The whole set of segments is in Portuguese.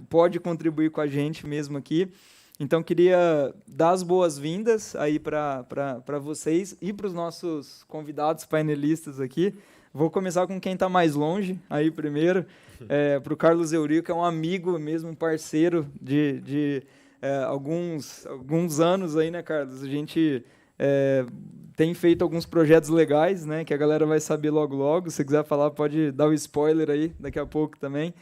pode contribuir com a gente mesmo aqui. Então, queria dar as boas-vindas aí para vocês e para os nossos convidados painelistas aqui. Vou começar com quem está mais longe, aí primeiro, para o Carlos Eurico, que é um amigo mesmo, um parceiro de alguns anos aí, né, Carlos? A gente tem feito alguns projetos legais, né, que a galera vai saber logo logo. Se quiser falar, pode dar o spoiler aí daqui a pouco também.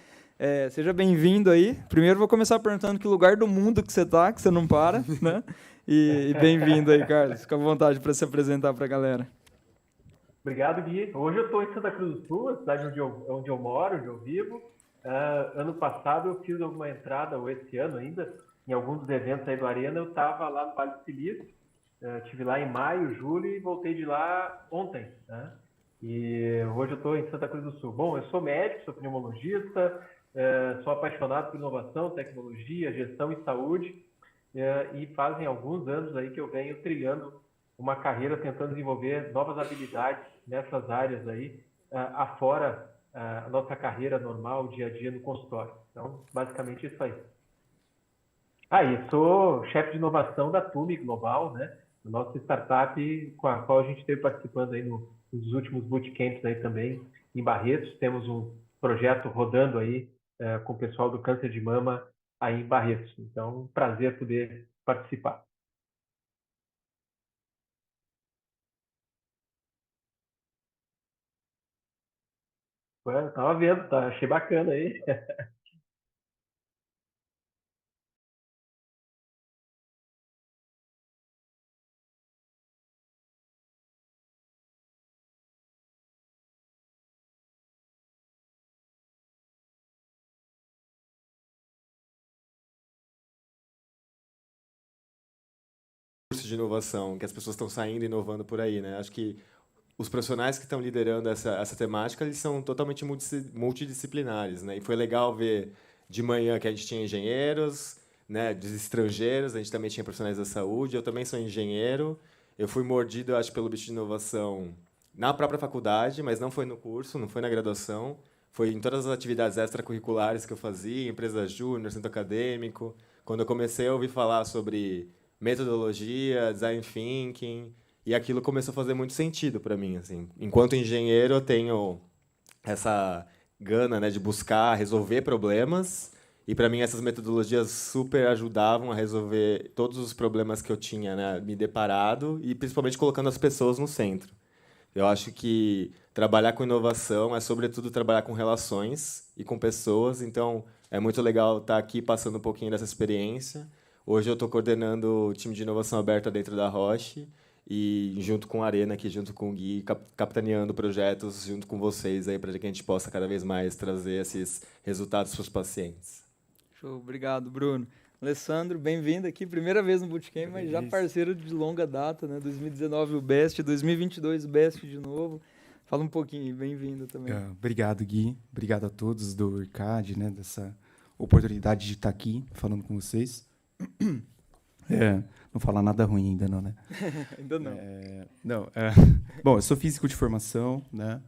Seja bem-vindo aí. Primeiro vou começar perguntando que lugar do mundo que você não para, né? E bem-vindo aí, Carlos. Fica à vontade para se apresentar para a galera. Obrigado, Gui. Hoje eu estou em Santa Cruz do Sul, a cidade onde eu moro, onde eu vivo. Ano passado eu fiz alguma entrada, ou esse ano ainda, em alguns dos eventos aí do Arena. Eu estava lá no Vale do Silício, estive lá em maio, julho e voltei de lá ontem, né? E hoje eu estou em Santa Cruz do Sul. Bom, eu sou médico, sou pneumologista, sou apaixonado por inovação, tecnologia, gestão e saúde, e fazem alguns anos aí que eu venho trilhando uma carreira tentando desenvolver novas habilidades nessas áreas aí, afora a nossa carreira normal, dia a dia no consultório. Então, basicamente isso aí. E sou chefe de inovação da TUMI Global, né? Nossa startup com a qual a gente esteve participando aí nos últimos bootcamps aí também em Barretos. Temos um projeto rodando aí com o pessoal do câncer de mama aí em Barretos. Então, prazer poder participar. Tava vendo, achei bacana aí. Curso de inovação, que as pessoas estão saindo e inovando por aí, né? Acho que os profissionais que estão liderando essa temática, eles são totalmente multidisciplinares, né? E foi legal ver de manhã que a gente tinha engenheiros, né, dos estrangeiros, a gente também tinha profissionais da saúde, eu também sou engenheiro, eu fui mordido, acho, pelo bicho de inovação na própria faculdade, mas não foi no curso, não foi na graduação, foi em todas as atividades extracurriculares que eu fazia, empresa júnior, centro acadêmico. Quando eu comecei a ouvir falar sobre metodologia, design thinking, e aquilo começou a fazer muito sentido para mim, assim. Enquanto engenheiro, eu tenho essa gana, né, de buscar resolver problemas, e para mim essas metodologias super ajudavam a resolver todos os problemas que eu tinha, né, me deparado, e principalmente colocando as pessoas no centro. Eu acho que trabalhar com inovação é, sobretudo, trabalhar com relações e com pessoas. Então, é muito legal estar aqui passando um pouquinho dessa experiência. Hoje eu estou coordenando o time de inovação aberta dentro da Roche e junto com a Arena, aqui junto com o Gui, capitaneando projetos junto com vocês aí para que a gente possa cada vez mais trazer esses resultados para os pacientes. Show, obrigado, Bruno. Alessandro, bem-vindo aqui, primeira vez no Bootcamp, mas já parceiro de longa data, né? 2019 o Best, 2022 o Best de novo. Fala um pouquinho, bem-vindo também. Obrigado, Gui. Obrigado a todos do IRCAD, né, dessa oportunidade de estar aqui falando com vocês. Não falar nada ruim ainda não, né? Ainda não. Bom, eu sou físico de formação, né?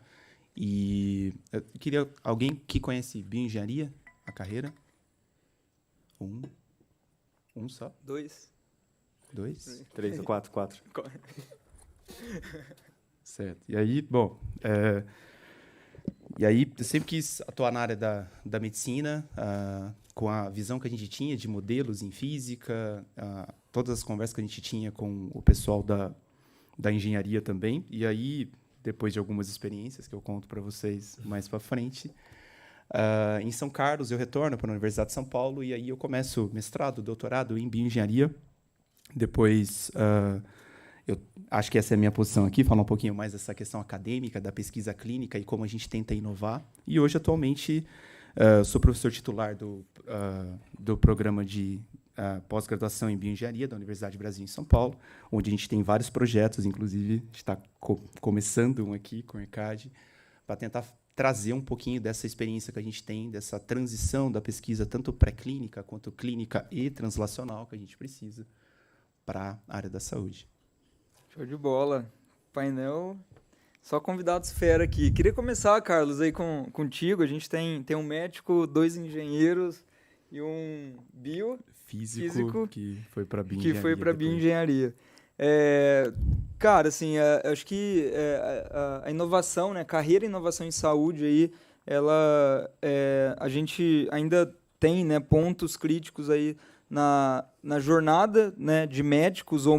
E eu queria alguém que conhece bioengenharia, a carreira? Um só? Dois. Três ou quatro. Certo. E aí, bom, eu sempre quis atuar na área da medicina, com a visão que a gente tinha de modelos em física, todas as conversas que a gente tinha com o pessoal da engenharia também. E aí, depois de algumas experiências que eu conto para vocês mais para frente, em São Carlos eu retorno para a Universidade de São Paulo e aí eu começo mestrado, doutorado em bioengenharia. Depois, eu acho que essa é a minha posição aqui, falar um pouquinho mais dessa questão acadêmica, da pesquisa clínica e como a gente tenta inovar. E hoje, atualmente, sou professor titular do programa de pós-graduação em bioengenharia da Universidade do Brasil em São Paulo, onde a gente tem vários projetos, inclusive a gente está começando um aqui com o ERCAD, para tentar trazer um pouquinho dessa experiência que a gente tem, dessa transição da pesquisa, tanto pré-clínica quanto clínica e translacional, que a gente precisa para a área da saúde. Show de bola. Painel Só convidados fera aqui. Queria começar, Carlos, aí contigo. A gente tem um médico, 2 engenheiros e um físico que foi para bioengenharia. Cara, assim, acho que a inovação, né, carreira e inovação em saúde aí, a gente ainda tem, né, pontos críticos aí na jornada, né, de médicos, ou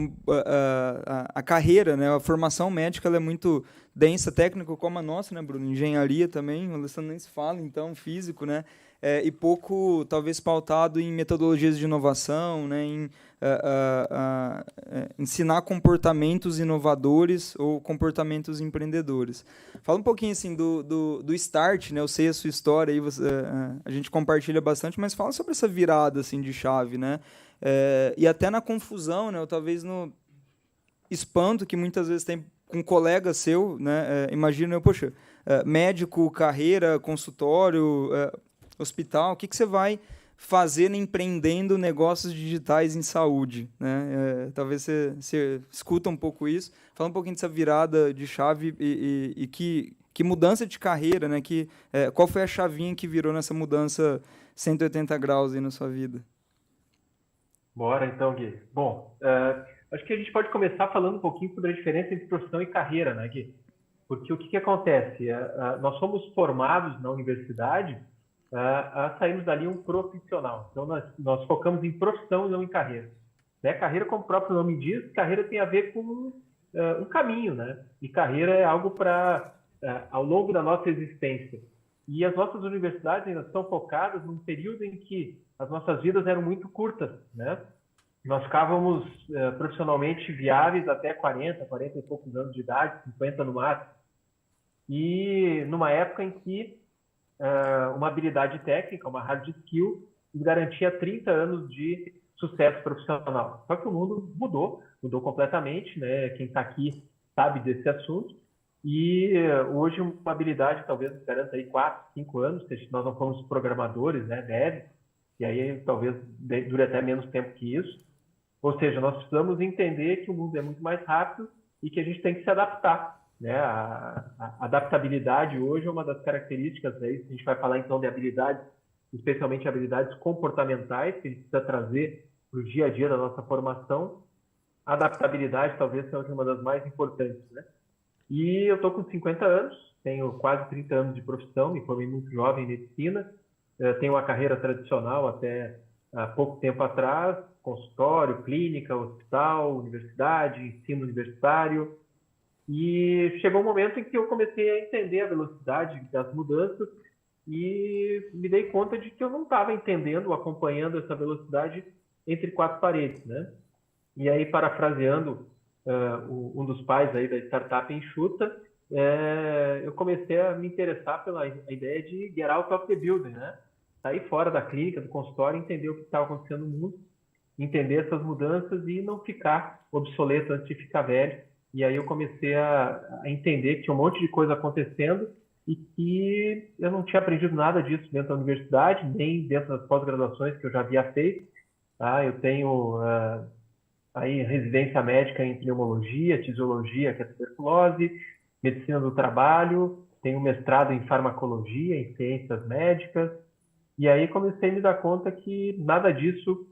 a carreira, né, a formação médica ela é muito densa, técnica como a nossa, né, Bruno? Engenharia também, o Alessandro nem se fala, então, físico, né? E pouco, talvez, pautado em metodologias de inovação, né, em ensinar comportamentos inovadores ou comportamentos empreendedores. Fala um pouquinho assim, do start, né? Eu sei a sua história, aí a gente compartilha bastante, mas fala sobre essa virada assim, de chave, né? E até na confusão, né? Ou talvez no espanto que muitas vezes tem com um colega seu, né? Imagina, poxa, médico, carreira, consultório, hospital, o que você vai fazer empreendendo negócios digitais em saúde, né? Talvez você escuta um pouco isso. Fala um pouquinho dessa virada de chave e que mudança de carreira, né? Qual foi a chavinha que virou nessa mudança 180 graus aí na sua vida? Bora então, Gui. Bom, acho que a gente pode começar falando um pouquinho sobre a diferença entre profissão e carreira, né, Gui? Porque o que acontece? Nós somos formados na universidade a sairmos dali um profissional. Então, nós focamos em profissão e não em carreira. Né? Carreira, como o próprio nome diz, carreira tem a ver com um caminho, né? E carreira é algo para ao longo da nossa existência. E as nossas universidades ainda estão focadas num período em que as nossas vidas eram muito curtas, né? Nós ficávamos profissionalmente viáveis até 40 e poucos anos de idade, 50 no máximo. E numa época em que uma habilidade técnica, uma hard skill, garantia 30 anos de sucesso profissional. Só que o mundo mudou completamente, né? Quem está aqui sabe desse assunto. E hoje uma habilidade talvez garanta aí 4, 5 anos, se nós não formos programadores, né? Deve, e aí talvez dure até menos tempo que isso. Ou seja, nós precisamos entender que o mundo é muito mais rápido e que a gente tem que se adaptar. Né? A adaptabilidade hoje é uma das características, aí, a gente vai falar então de habilidades, especialmente habilidades comportamentais, que a gente precisa trazer para o dia a dia da nossa formação. A adaptabilidade talvez seja uma das mais importantes. Né? E eu estou com 50 anos, tenho quase 30 anos de profissão, me formei muito jovem em medicina, tenho uma carreira tradicional até há pouco tempo atrás, consultório, clínica, hospital, universidade, ensino universitário. E chegou um momento em que eu comecei a entender a velocidade das mudanças e me dei conta de que eu não estava entendendo, acompanhando essa velocidade entre 4 paredes, né? E aí, parafraseando um dos pais aí da startup enxuta, eu comecei a me interessar pela ideia de get out of the building, né? Sair fora da clínica, do consultório, entender o que estava acontecendo no mundo, entender essas mudanças e não ficar obsoleto antes de ficar velho. E aí eu comecei a entender que tinha um monte de coisa acontecendo e que eu não tinha aprendido nada disso dentro da universidade, nem dentro das pós-graduações que eu já havia feito. Eu tenho aí residência médica em pneumologia, tisiologia, que é tuberculose, medicina do trabalho, tenho mestrado em farmacologia, em ciências médicas. E aí comecei a me dar conta que nada disso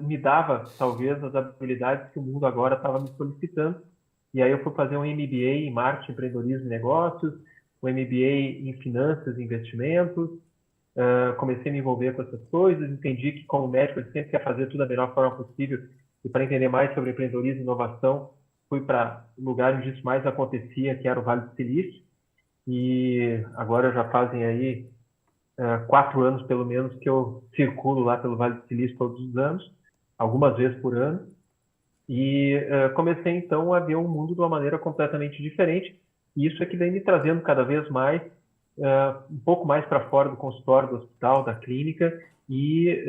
me dava, talvez, as habilidades que o mundo agora estava me solicitando. E aí eu fui fazer um MBA em marketing, empreendedorismo e negócios, um MBA em finanças e investimentos. Comecei a me envolver com essas coisas, entendi que como médico eu sempre quer fazer tudo da melhor forma possível. E para entender mais sobre empreendedorismo e inovação, fui para o lugar onde isso mais acontecia, que era o Vale do Silício. E agora já fazem aí 4 anos, pelo menos, que eu circulo lá pelo Vale do Silício todos os anos, algumas vezes por ano. E comecei, então, a ver o mundo de uma maneira completamente diferente. E isso é que vem me trazendo cada vez mais, um pouco mais para fora do consultório, do hospital, da clínica, e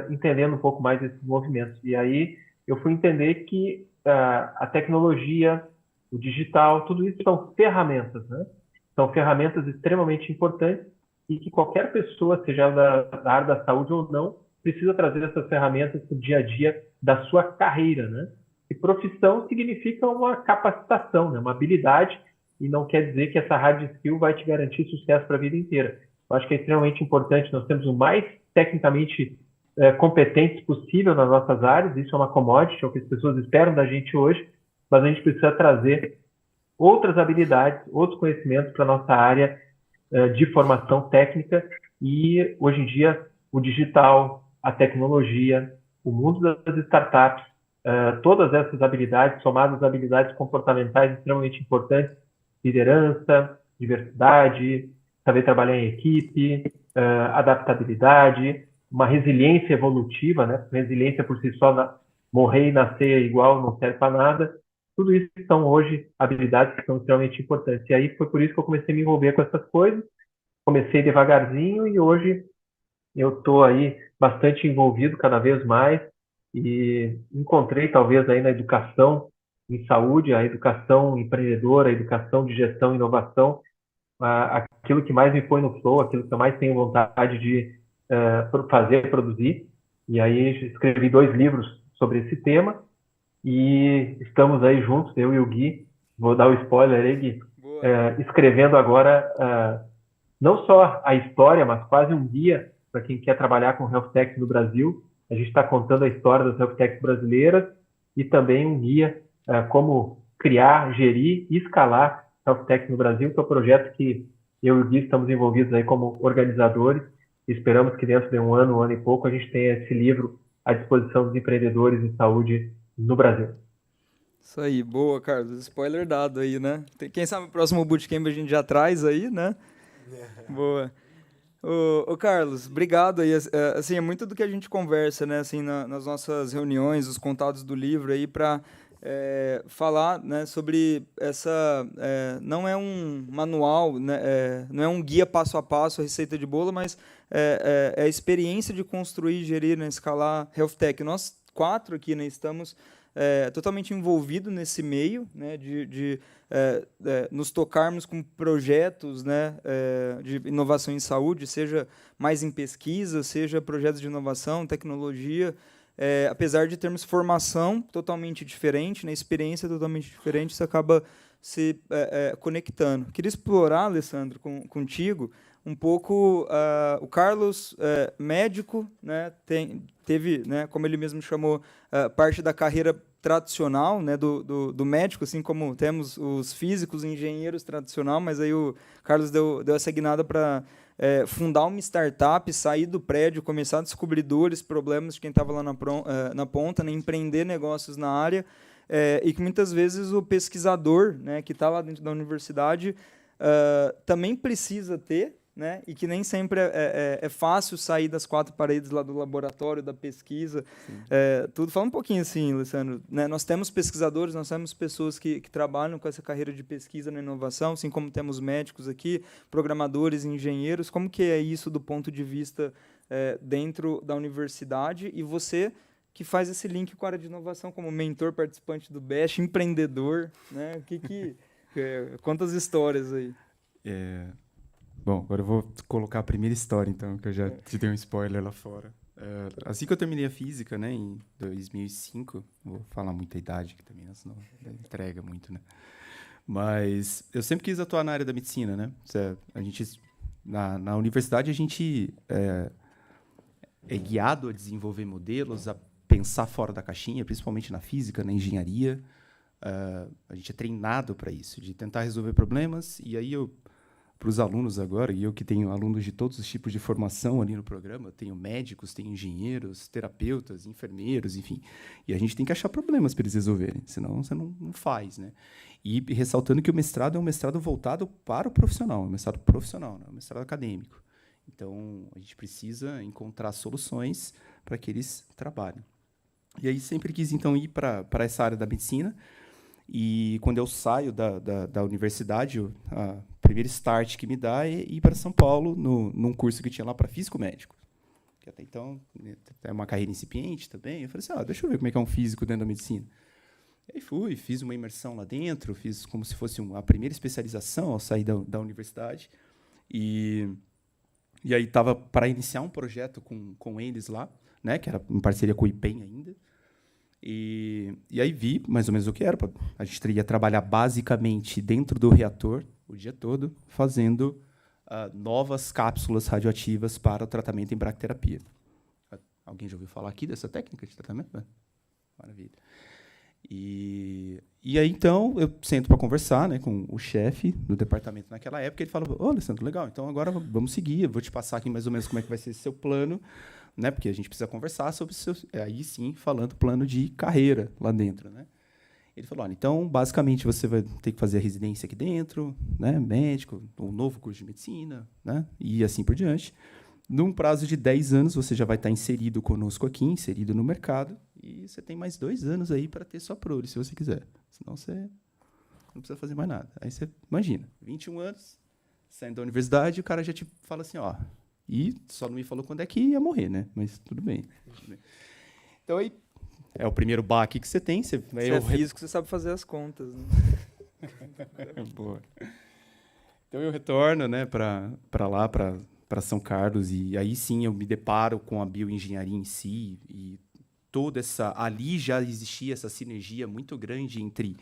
entendendo um pouco mais desses movimentos. E aí eu fui entender que a tecnologia, o digital, tudo isso são ferramentas, né? São ferramentas extremamente importantes e que qualquer pessoa, seja da área da saúde ou não, precisa trazer essas ferramentas para o dia a dia da sua carreira, né? E profissão significa uma capacitação, né? Uma habilidade e não quer dizer que essa hard skill vai te garantir sucesso para a vida inteira. Eu acho que é extremamente importante, nós temos o mais tecnicamente competentes possível nas nossas áreas, isso é uma commodity, é o que as pessoas esperam da gente hoje, mas a gente precisa trazer outras habilidades, outros conhecimentos para a nossa área de formação técnica, e hoje em dia o digital, a tecnologia, o mundo das startups, todas essas habilidades, somadas às habilidades comportamentais extremamente importantes, liderança, diversidade, saber trabalhar em equipe, adaptabilidade, uma resiliência evolutiva, né? Resiliência por si só, morrer e nascer igual, não serve para nada. Tudo isso são hoje habilidades que são extremamente importantes. E aí foi por isso que eu comecei a me envolver com essas coisas. Comecei devagarzinho e hoje eu estou aí bastante envolvido cada vez mais e encontrei talvez aí na educação em saúde, a educação empreendedora, a educação de gestão e inovação, aquilo que mais me põe no flow, aquilo que eu mais tenho vontade de fazer, produzir. E aí escrevi 2 livros sobre esse tema e estamos aí juntos, eu e o Gui, vou dar o spoiler aí, Gui, escrevendo agora não só a história, mas quase um guia para quem quer trabalhar com health tech no Brasil. A gente está contando a história das health techs brasileiras e também um guia como criar, gerir e escalar health tech no Brasil, que é um projeto que eu e o Gui estamos envolvidos aí como organizadores. Esperamos que dentro de um ano e pouco, a gente tenha esse livro à disposição dos empreendedores em saúde no Brasil. Isso aí, boa, Carlos. Spoiler dado aí, né? Quem sabe o próximo bootcamp a gente já traz aí, né? Boa. Ô, Carlos, obrigado aí. Assim, é muito do que a gente conversa, né? Assim, nas nossas reuniões, os contatos do livro aí para falar, né, sobre essa. Não é um manual, né? Não é um guia passo a passo, receita de bolo, mas é a experiência de construir, gerir, né, escalar health tech. Nós 4 aqui, né, estamos totalmente envolvidos nesse meio, né, de nos tocarmos com projetos, né, de inovação em saúde, seja mais em pesquisa, seja projetos de inovação, tecnologia, apesar de termos formação totalmente diferente, né, experiência totalmente diferente, isso acaba se conectando. Queria explorar, Alessandro, contigo, um pouco o Carlos, médico, né, teve, né, como ele mesmo chamou, parte da carreira tradicional, né, do médico, assim como temos os físicos, engenheiros tradicional, mas aí o Carlos deu essa guinada para fundar uma startup, sair do prédio, começar a descobrir dores, problemas de quem estava lá na ponta, né, empreender negócios na área, e que muitas vezes o pesquisador, né, que está lá dentro da universidade também precisa ter, né, e que nem sempre é fácil sair das 4 paredes lá do laboratório, da pesquisa, tudo. Fala um pouquinho assim, Alessandro, né, nós temos pesquisadores, nós temos pessoas que trabalham com essa carreira de pesquisa na inovação, assim como temos médicos aqui, programadores, engenheiros. Como que é isso do ponto de vista dentro da universidade, e você que faz esse link com a área de inovação como mentor, participante do BEST, empreendedor, né, quantas histórias aí? Bom, agora eu vou colocar a primeira história, então, que eu já te dei um spoiler lá fora. Assim que eu terminei a física, né, em 2005, vou falar muita idade aqui também, senão entrega muito, né? Mas eu sempre quis atuar na área da medicina, né? A gente, na universidade, a gente é guiado a desenvolver modelos, a pensar fora da caixinha, principalmente na física, na engenharia. A gente é treinado para isso, de tentar resolver problemas, e aí para os alunos agora, e eu que tenho alunos de todos os tipos de formação ali no programa, tenho médicos, tenho engenheiros, terapeutas, enfermeiros, enfim. E a gente tem que achar problemas para eles resolverem, senão você não faz, né? E ressaltando que o mestrado é um mestrado voltado para o profissional, é um mestrado profissional, não é um mestrado acadêmico. Então, a gente precisa encontrar soluções para que eles trabalhem. E aí sempre quis, então, ir para essa área da medicina. E quando eu saio da universidade, a primeira start que me dá é ir para São Paulo, num curso que tinha lá para físico-médico, que até então é uma carreira incipiente também. Eu falei assim, deixa eu ver como é que é um físico dentro da medicina. E aí fiz uma imersão lá dentro, fiz como se fosse a primeira especialização ao sair da universidade. E aí estava para iniciar um projeto com eles lá, né, que era em parceria com o IPEM ainda. E aí vi mais ou menos o que era. A gente ia trabalhar basicamente dentro do reator o dia todo, fazendo novas cápsulas radioativas para o tratamento em bracterapia. Alguém já ouviu falar aqui dessa técnica de tratamento? Maravilha. E aí, então, eu sento para conversar, né, com o chefe do departamento naquela época. Ele fala: ô, Alessandro, legal, então agora vamos seguir. Eu vou te passar aqui mais ou menos como é que vai ser esse seu plano, né, porque a gente precisa conversar sobre o seu... Aí sim, falando plano de carreira lá dentro, né. Ele falou: olha, então, basicamente, você vai ter que fazer a residência aqui dentro, né, médico, um novo curso de medicina, né, e assim por diante. Num prazo de 10 anos, você já vai estar inserido conosco aqui, inserido no mercado, e você tem mais 2 anos aí para ter sua prole, se você quiser. Senão você não precisa fazer mais nada. Aí você imagina, 21 anos, saindo da universidade, o cara já te fala assim, ó, e só não me falou quando é que ia morrer, né? Mas tudo bem. Então aí é o primeiro baque que você tem. Você é físico, você sabe fazer as contas, né? Boa. Então eu retorno, né, para lá, para São Carlos, e aí sim eu me deparo com a bioengenharia em si, e toda essa... Ali já existia essa sinergia muito grande entre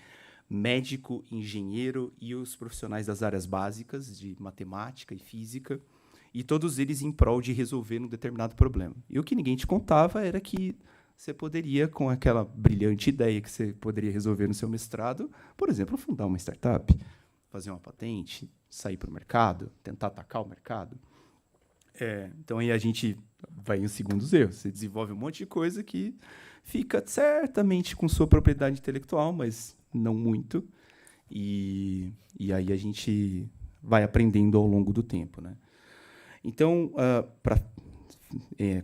médico, engenheiro e os profissionais das áreas básicas de matemática e física, e todos eles em prol de resolver um determinado problema. E o que ninguém te contava era que você poderia, com aquela brilhante ideia que você poderia resolver no seu mestrado, por exemplo, fundar uma startup, fazer uma patente, sair para o mercado, tentar atacar o mercado. Então aí a gente vai em segundos erros. Você desenvolve um monte de coisa que fica certamente com sua propriedade intelectual, mas não muito. E aí a gente vai aprendendo ao longo do tempo, né? Então, para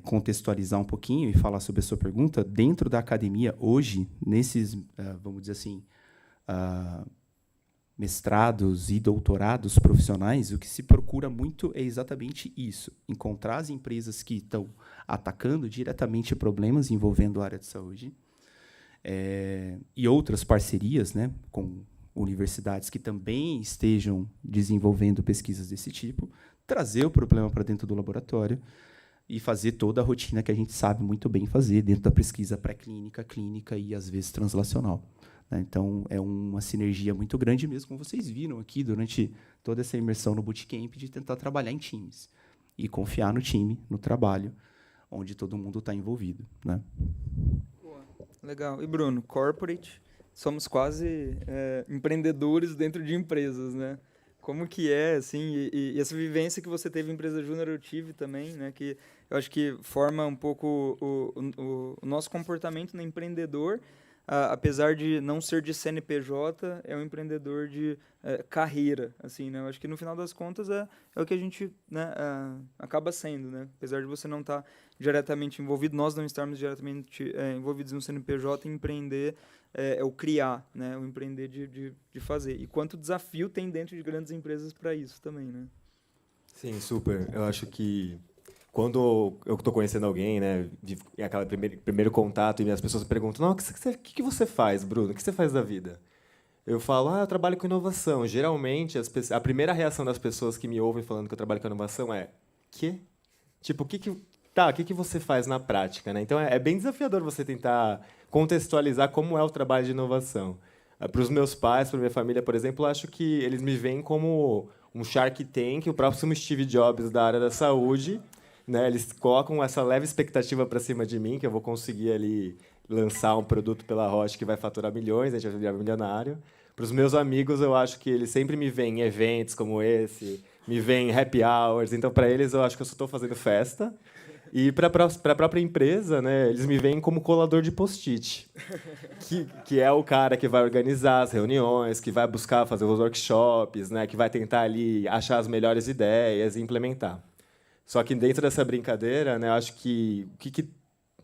contextualizar um pouquinho e falar sobre a sua pergunta, dentro da academia, hoje, nesses, vamos dizer assim, mestrados e doutorados profissionais, o que se procura muito é exatamente isso: encontrar as empresas que estão atacando diretamente problemas envolvendo a área de saúde, e outras parcerias, né, com universidades que também estejam desenvolvendo pesquisas desse tipo, trazer o problema para dentro do laboratório e fazer toda a rotina que a gente sabe muito bem fazer dentro da pesquisa pré-clínica, clínica e, às vezes, translacional. Então, é uma sinergia muito grande mesmo, como vocês viram aqui durante toda essa imersão no bootcamp, de tentar trabalhar em times e confiar no time, no trabalho, onde todo mundo está envolvido, né? Legal. E, Bruno, corporate, somos quase empreendedores dentro de empresas, né? Como que é, assim, e essa vivência que você teve em empresa júnior, eu tive também, né? Que eu acho que forma um pouco o nosso comportamento no empreendedor. Apesar de não ser de CNPJ, é um empreendedor de carreira, assim, né? Eu acho que no final das contas é o que a gente, né, acaba sendo, né? Apesar de você não estar diretamente envolvido, nós não estarmos diretamente envolvidos no CNPJ, empreender é o criar, né? O empreender de fazer. E quanto desafio tem dentro de grandes empresas para isso também, né? Sim, super. Eu acho que quando eu estou conhecendo alguém, né, aquele primeiro contato, e as pessoas perguntam: não, o que você faz, Bruno? O que você faz da vida? Eu falo: eu trabalho com inovação. Geralmente, a primeira reação das pessoas que me ouvem falando que eu trabalho com inovação é: quê? Tipo, o que você faz na prática, né? Então, é bem desafiador você tentar contextualizar como é o trabalho de inovação. Para os meus pais, para minha família, por exemplo, eu acho que eles me veem como um Shark Tank, o próximo Steve Jobs da área da saúde, né? Eles colocam essa leve expectativa para cima de mim, que eu vou conseguir ali lançar um produto pela Roche que vai faturar milhões, a gente vai virar milionário. Para os meus amigos, eu acho que eles sempre me veem em eventos como esse, me veem em happy hours. Então, para eles, eu acho que eu só estou fazendo festa. E para a própria empresa, né, eles me veem como colador de post-it, que é o cara que vai organizar as reuniões, que vai buscar fazer os workshops, né, que vai tentar ali achar as melhores ideias e implementar. Só que dentro dessa brincadeira, né, eu acho que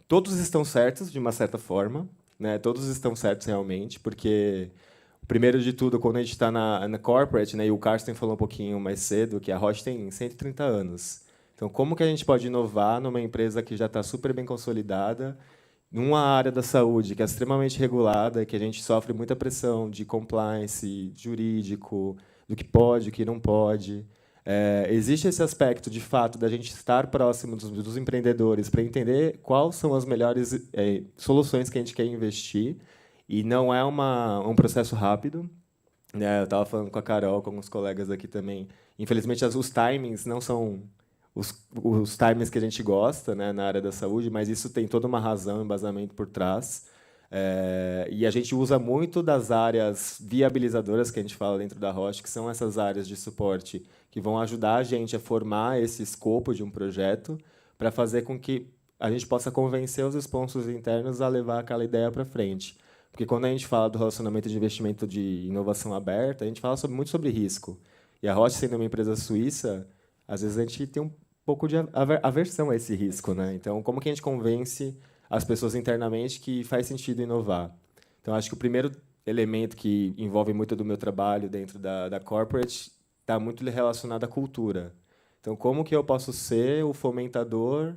todos estão certos de uma certa forma, né, todos estão certos realmente, porque primeiro de tudo, quando a gente está na corporate, né, e o Carsten falou um pouquinho mais cedo que a Roche tem 130 anos. Então, como que a gente pode inovar numa empresa que já está super bem consolidada, numa área da saúde que é extremamente regulada, que a gente sofre muita pressão de compliance jurídico, do que pode, o que não pode. Existe esse aspecto, de fato, da gente estar próximo dos empreendedores para entender quais são as melhores soluções que a gente quer investir, e não é um processo rápido, né? Eu estava falando com a Carol, com alguns colegas aqui também. Infelizmente, os timings não são os timings que a gente gosta, né, na área da saúde, mas isso tem toda uma razão, um embasamento por trás. E a gente usa muito das áreas viabilizadoras que a gente fala dentro da Roche, que são essas áreas de suporte que vão ajudar a gente a formar esse escopo de um projeto para fazer com que a gente possa convencer os sponsors internos a levar aquela ideia para frente. Porque quando a gente fala do relacionamento de investimento de inovação aberta, a gente fala muito sobre risco. E a Roche, sendo uma empresa suíça, às vezes a gente tem um pouco de aversão a esse risco, né? Então, como que a gente convence as pessoas internamente que faz sentido inovar? Então, acho que o primeiro elemento que envolve muito do meu trabalho dentro da corporate está muito relacionado à cultura. Então, como que eu posso ser o fomentador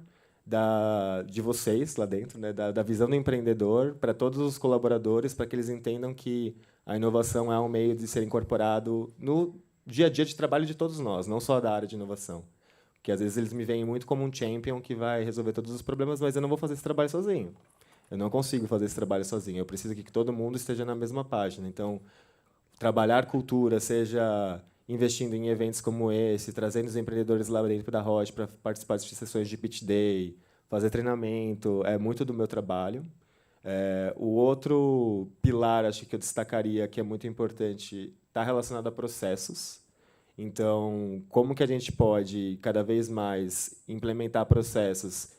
de vocês lá dentro, né? da visão do empreendedor para todos os colaboradores, para que eles entendam que a inovação é um meio de ser incorporado no dia a dia de trabalho de todos nós, não só da área de inovação. Porque, às vezes, eles me veem muito como um champion que vai resolver todos os problemas, mas eu não vou fazer esse trabalho sozinho. Eu não consigo fazer esse trabalho sozinho. Eu preciso que todo mundo esteja na mesma página. Então, trabalhar cultura, seja investindo em eventos como esse, trazendo os empreendedores lá dentro da Roche para participar de sessões de pitch day, fazer treinamento, é muito do meu trabalho. O outro pilar, acho que eu destacaria, que é muito importante, está relacionado a processos. Então, como que a gente pode, cada vez mais, implementar processos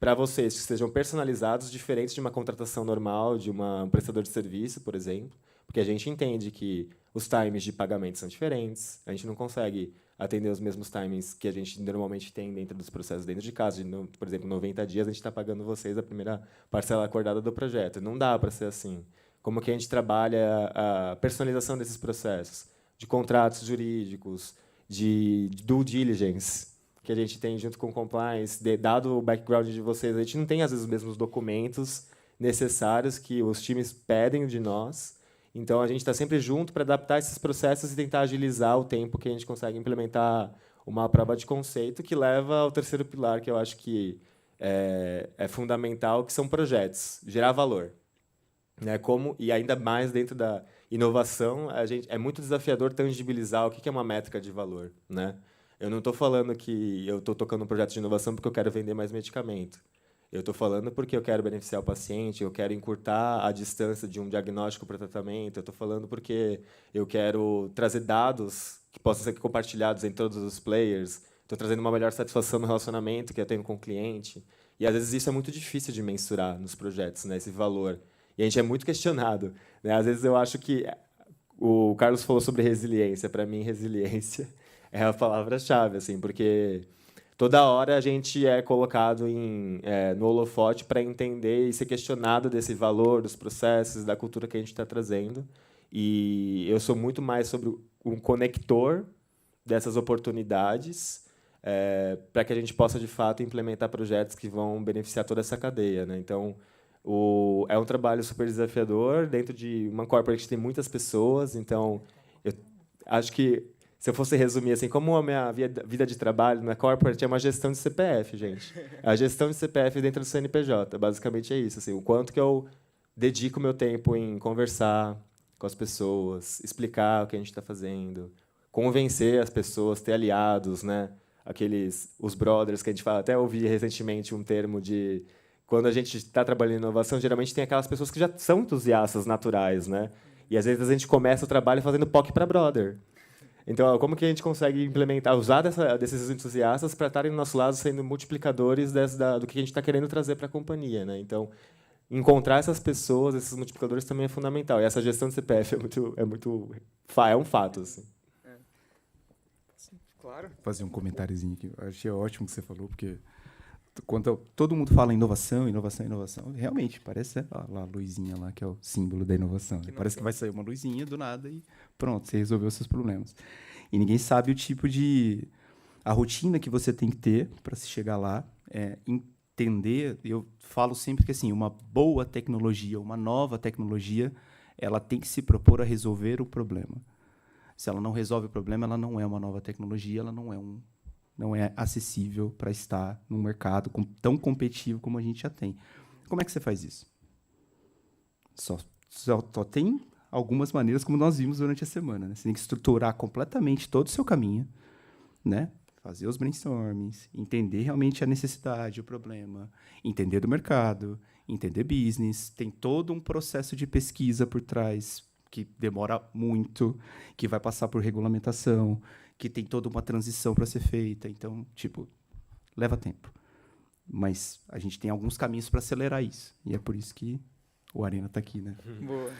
para vocês que sejam personalizados, diferentes de uma contratação normal, de um prestador de serviço, por exemplo, porque a gente entende que os times de pagamento são diferentes, a gente não consegue atender os mesmos timings que a gente normalmente tem dentro dos processos dentro de casa. Por exemplo, 90 dias a gente está pagando vocês a primeira parcela acordada do projeto. Não dá para ser assim. Como que a gente trabalha a personalização desses processos? De contratos jurídicos, de due diligence, que a gente tem junto com compliance, dado o background de vocês, a gente não tem, às vezes, os mesmos documentos necessários que os times pedem de nós. Então, a gente está sempre junto para adaptar esses processos e tentar agilizar o tempo que a gente consegue implementar uma prova de conceito, que leva ao terceiro pilar, que eu acho que é fundamental, que são projetos, gerar valor. Né? E ainda mais dentro da inovação, é muito desafiador tangibilizar o que é uma métrica de valor. Né? Eu não estou falando que eu estou tocando um projeto de inovação porque eu quero vender mais medicamento. Eu estou falando porque eu quero beneficiar o paciente, eu quero encurtar a distância de um diagnóstico para tratamento, eu estou falando porque eu quero trazer dados que possam ser compartilhados em todos os players, estou trazendo uma melhor satisfação no relacionamento que eu tenho com o cliente. E, às vezes, isso é muito difícil de mensurar nos projetos, né, esse valor. E a gente é muito questionado. Né? Às vezes, eu acho que o Carlos falou sobre resiliência. Para mim, resiliência é a palavra-chave, assim, porque toda hora a gente é colocado no holofote para entender e ser questionado desse valor, dos processos, da cultura que a gente está trazendo. E eu sou muito mais sobre um conector dessas oportunidades para que a gente possa, de fato, implementar projetos que vão beneficiar toda essa cadeia. Né? Então, é um trabalho super desafiador dentro de uma corporate que tem muitas pessoas. Então, eu acho que, se eu fosse resumir assim, como a minha vida de trabalho na corporate é uma gestão de CPF, gente. A gestão de CPF dentro do CNPJ, basicamente é isso. Assim, o quanto que eu dedico meu tempo em conversar com as pessoas, explicar o que a gente está fazendo, convencer as pessoas, ter aliados, né? Os brothers que a gente fala. Até ouvi recentemente um termo de... Quando a gente está trabalhando em inovação, geralmente tem aquelas pessoas que já são entusiastas naturais, né? E, às vezes, a gente começa o trabalho fazendo POC para brother. Então, como que a gente consegue implementar, usar desses entusiastas para estarem do nosso lado sendo multiplicadores do que a gente está querendo trazer para a companhia, né? Então, encontrar essas pessoas, esses multiplicadores também é fundamental. E essa gestão de CPF é um fato, assim. Claro. Vou fazer um comentáriozinho aqui. Eu achei ótimo o que você falou, porque quando todo mundo fala inovação, inovação, inovação, realmente parece a luzinha lá, que é o símbolo da inovação. Parece que vai sair uma luzinha do nada e pronto, você resolveu os seus problemas. E ninguém sabe o tipo de... a rotina que você tem que ter para se chegar lá, entender. Eu falo sempre que assim, uma boa tecnologia, uma nova tecnologia, ela tem que se propor a resolver o problema. Se ela não resolve o problema, ela não é uma nova tecnologia, ela não é acessível para estar num mercado tão competitivo como a gente já tem. Como é que você faz isso? Só tem algumas maneiras, como nós vimos durante a semana, né? Você tem que estruturar completamente todo o seu caminho, né? Fazer os brainstormings, entender realmente a necessidade, o problema, entender do mercado, entender business. Tem todo um processo de pesquisa por trás que demora muito, que vai passar por regulamentação, que tem toda uma transição para ser feita. Então, leva tempo. Mas a gente tem alguns caminhos para acelerar isso. E é por isso que o Arena está aqui, né? Boa.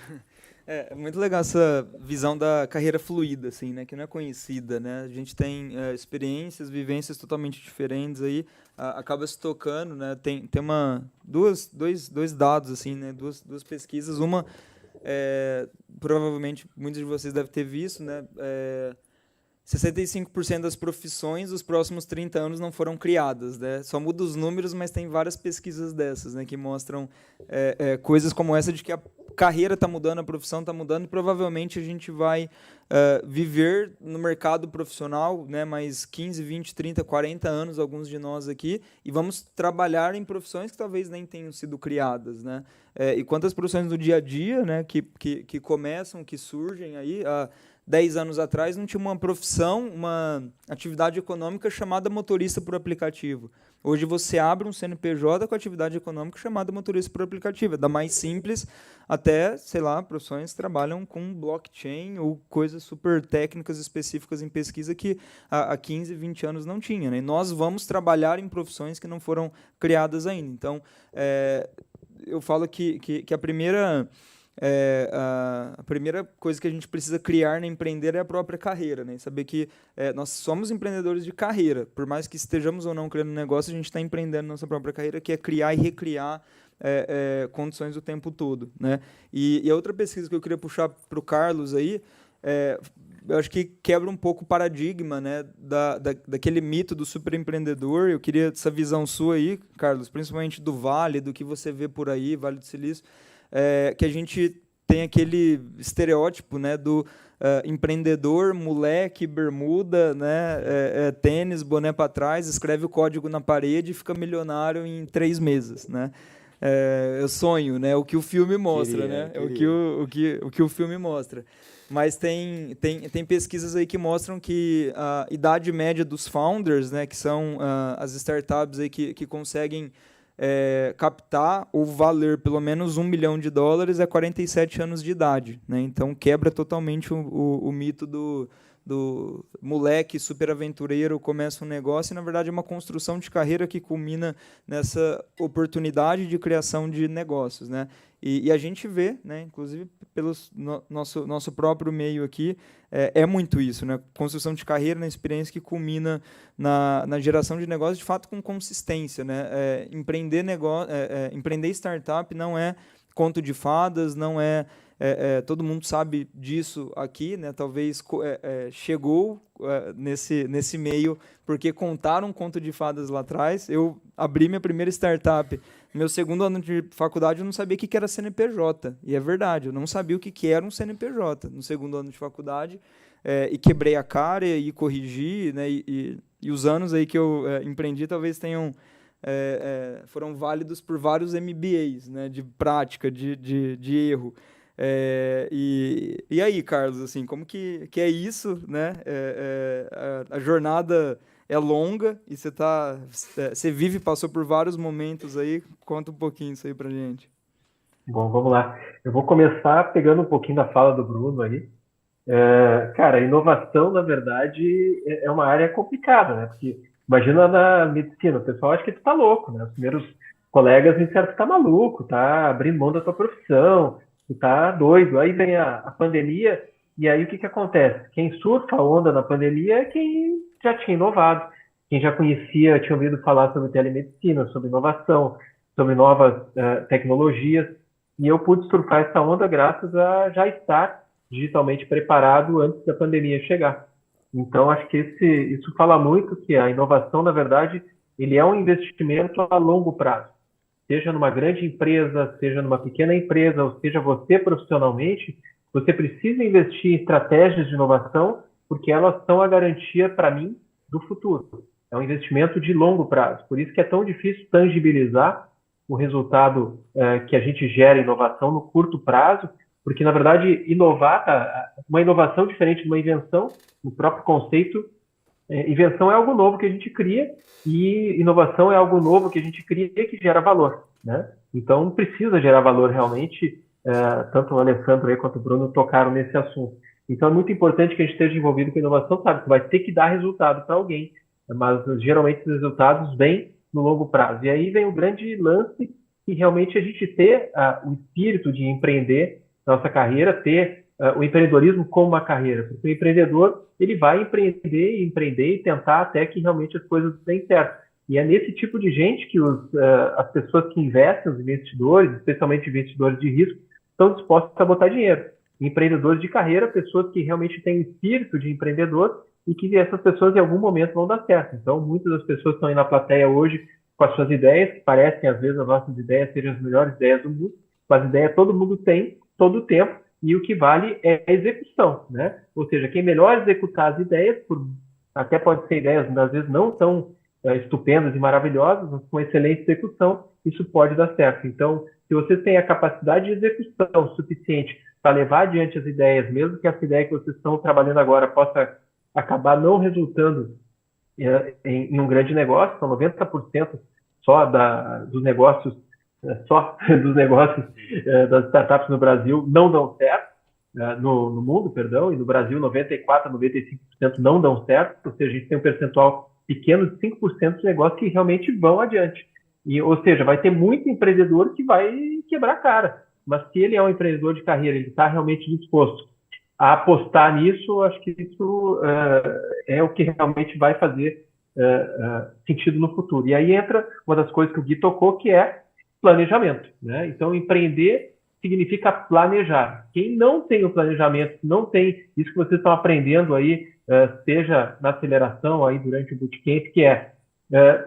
É muito legal essa visão da carreira fluida, assim, né? Que não é conhecida, né? A gente tem experiências, vivências totalmente diferentes aí, acaba se tocando, né? Tem dois dados, assim, né? Duas pesquisas. Uma, provavelmente, muitos de vocês devem ter visto, né? 65% das profissões dos próximos 30 anos não foram criadas, né? Só muda os números, mas tem várias pesquisas dessas, né, que mostram coisas como essa de que a carreira está mudando, a profissão está mudando e provavelmente a gente vai viver no mercado profissional, né, mais 15, 20, 30, 40 anos, alguns de nós aqui, e vamos trabalhar em profissões que talvez nem tenham sido criadas, né? E quantas profissões do dia a dia, né, que começam, que surgem aí, 10 anos atrás não tinha uma profissão, uma atividade econômica chamada motorista por aplicativo. Hoje você abre um CNPJ com atividade econômica chamada motorista por aplicativo. Da mais simples até, sei lá, profissões que trabalham com blockchain ou coisas super técnicas específicas em pesquisa que há 15, 20 anos não tinha, né? E nós vamos trabalhar em profissões que não foram criadas ainda. Então, eu falo que a primeira... a primeira coisa que a gente precisa criar na empreender é a própria carreira, né? Saber que nós somos empreendedores de carreira, por mais que estejamos ou não criando um negócio, a gente está empreendendo nossa própria carreira, que é criar e recriar condições o tempo todo, né? E a outra pesquisa que eu queria puxar para o Carlos aí, eu acho que quebra um pouco o paradigma, né, daquele mito do superempreendedor. Eu queria essa visão sua aí, Carlos, principalmente do Vale, do que você vê por aí, Vale do Silício, que a gente tem aquele estereótipo, né, do empreendedor, moleque, bermuda, né, tênis, boné para trás, escreve o código na parede e fica milionário em 3 meses, né? Eu sonho, né? O que o filme mostra, né? O que o filme mostra. Mas tem pesquisas aí que mostram que a idade média dos founders, né, que são as startups aí que conseguem captar ou valer pelo menos $1 milhão é 47 anos de idade, né? Então quebra totalmente o mito do moleque super aventureiro, começa um negócio e na verdade é uma construção de carreira que culmina nessa oportunidade de criação de negócios, né? E a gente vê, né, inclusive pelo nosso próprio meio aqui, muito isso, né? Construção de carreira na experiência que culmina na geração de negócios de fato com consistência, né? Empreender startup não é conto de fadas, não todo mundo sabe disso aqui, né? Talvez chegou nesse meio porque contaram um conto de fadas lá atrás. Eu abri minha primeira startup, meu segundo ano de faculdade, eu não sabia o que era CNPJ. E é verdade, eu não sabia o que era um CNPJ no segundo ano de faculdade, e quebrei a cara e corrigi, né? E os anos aí que eu empreendi talvez tenham... foram válidos por vários MBAs, né, de prática, de erro. E aí, Carlos, assim, como que é isso, né? A jornada é longa e você vive, passou por vários momentos aí. Conta um pouquinho isso aí pra gente. Bom, vamos lá. Eu vou começar pegando um pouquinho da fala do Bruno aí. Cara, inovação, na verdade, é uma área complicada, né? Porque imagina na medicina, o pessoal acha que tu tá louco, né? Os primeiros colegas me disseram que tu tá maluco, tá abrindo mão da tua profissão, tu tá doido. Aí vem a pandemia, e aí o que acontece? Quem surfa a onda na pandemia é quem já tinha inovado, quem já conhecia, tinha ouvido falar sobre telemedicina, sobre inovação, sobre novas tecnologias, e eu pude surfar essa onda graças a já estar digitalmente preparado antes da pandemia chegar. Então, acho que isso fala muito que a inovação, na verdade, ele é um investimento a longo prazo. Seja numa grande empresa, seja numa pequena empresa, ou seja você profissionalmente, você precisa investir em estratégias de inovação, porque elas são a garantia, para mim, do futuro. É um investimento de longo prazo. Por isso que é tão difícil tangibilizar o resultado que a gente gera em inovação no curto prazo, porque, na verdade, uma inovação diferente de uma invenção, no próprio conceito, invenção é algo novo que a gente cria e inovação é algo novo que a gente cria e que gera valor, né? Então, precisa gerar valor realmente, tanto o Alessandro aí quanto o Bruno tocaram nesse assunto. Então, é muito importante que a gente esteja envolvido com inovação, sabe? Que vai ter que dar resultado para alguém, mas geralmente os resultados vêm no longo prazo. E aí vem o grande lance que realmente a gente ter o espírito de empreender na nossa carreira, ter o empreendedorismo como uma carreira. Porque o empreendedor, ele vai empreender e tentar até que realmente as coisas deem certo. E é nesse tipo de gente que as pessoas que investem, os investidores, especialmente investidores de risco, estão dispostos a botar dinheiro. Empreendedores de carreira, pessoas que realmente têm espírito de empreendedor e que essas pessoas em algum momento vão dar certo. Então, muitas das pessoas estão aí na plateia hoje com as suas ideias, que parecem às vezes as nossas ideias sejam as melhores ideias do mundo, mas ideias todo mundo tem, todo o tempo, e o que vale é a execução, né? Ou seja, quem melhor executar as ideias, até pode ser ideias, às vezes, não tão estupendas e maravilhosas, mas com excelente execução, isso pode dar certo. Então, se você tem a capacidade de execução suficiente para levar adiante as ideias, mesmo que essa ideia que vocês estão trabalhando agora possa acabar não resultando em um grande negócio, então 90% só dos negócios das startups no Brasil não dão certo, no mundo, perdão, e no Brasil 94% a 95% não dão certo, ou seja, a gente tem um percentual pequeno de 5% de negócios que realmente vão adiante. Ou seja, vai ter muito empreendedor que vai quebrar a cara, mas se ele é um empreendedor de carreira, ele está realmente disposto a apostar nisso, acho que isso é o que realmente vai fazer sentido no futuro. E aí entra uma das coisas que o Gui tocou, que é planejamento, né? Então, empreender significa planejar. Quem não tem o planejamento, não tem isso que vocês estão aprendendo aí, seja na aceleração aí durante o bootcamp, que é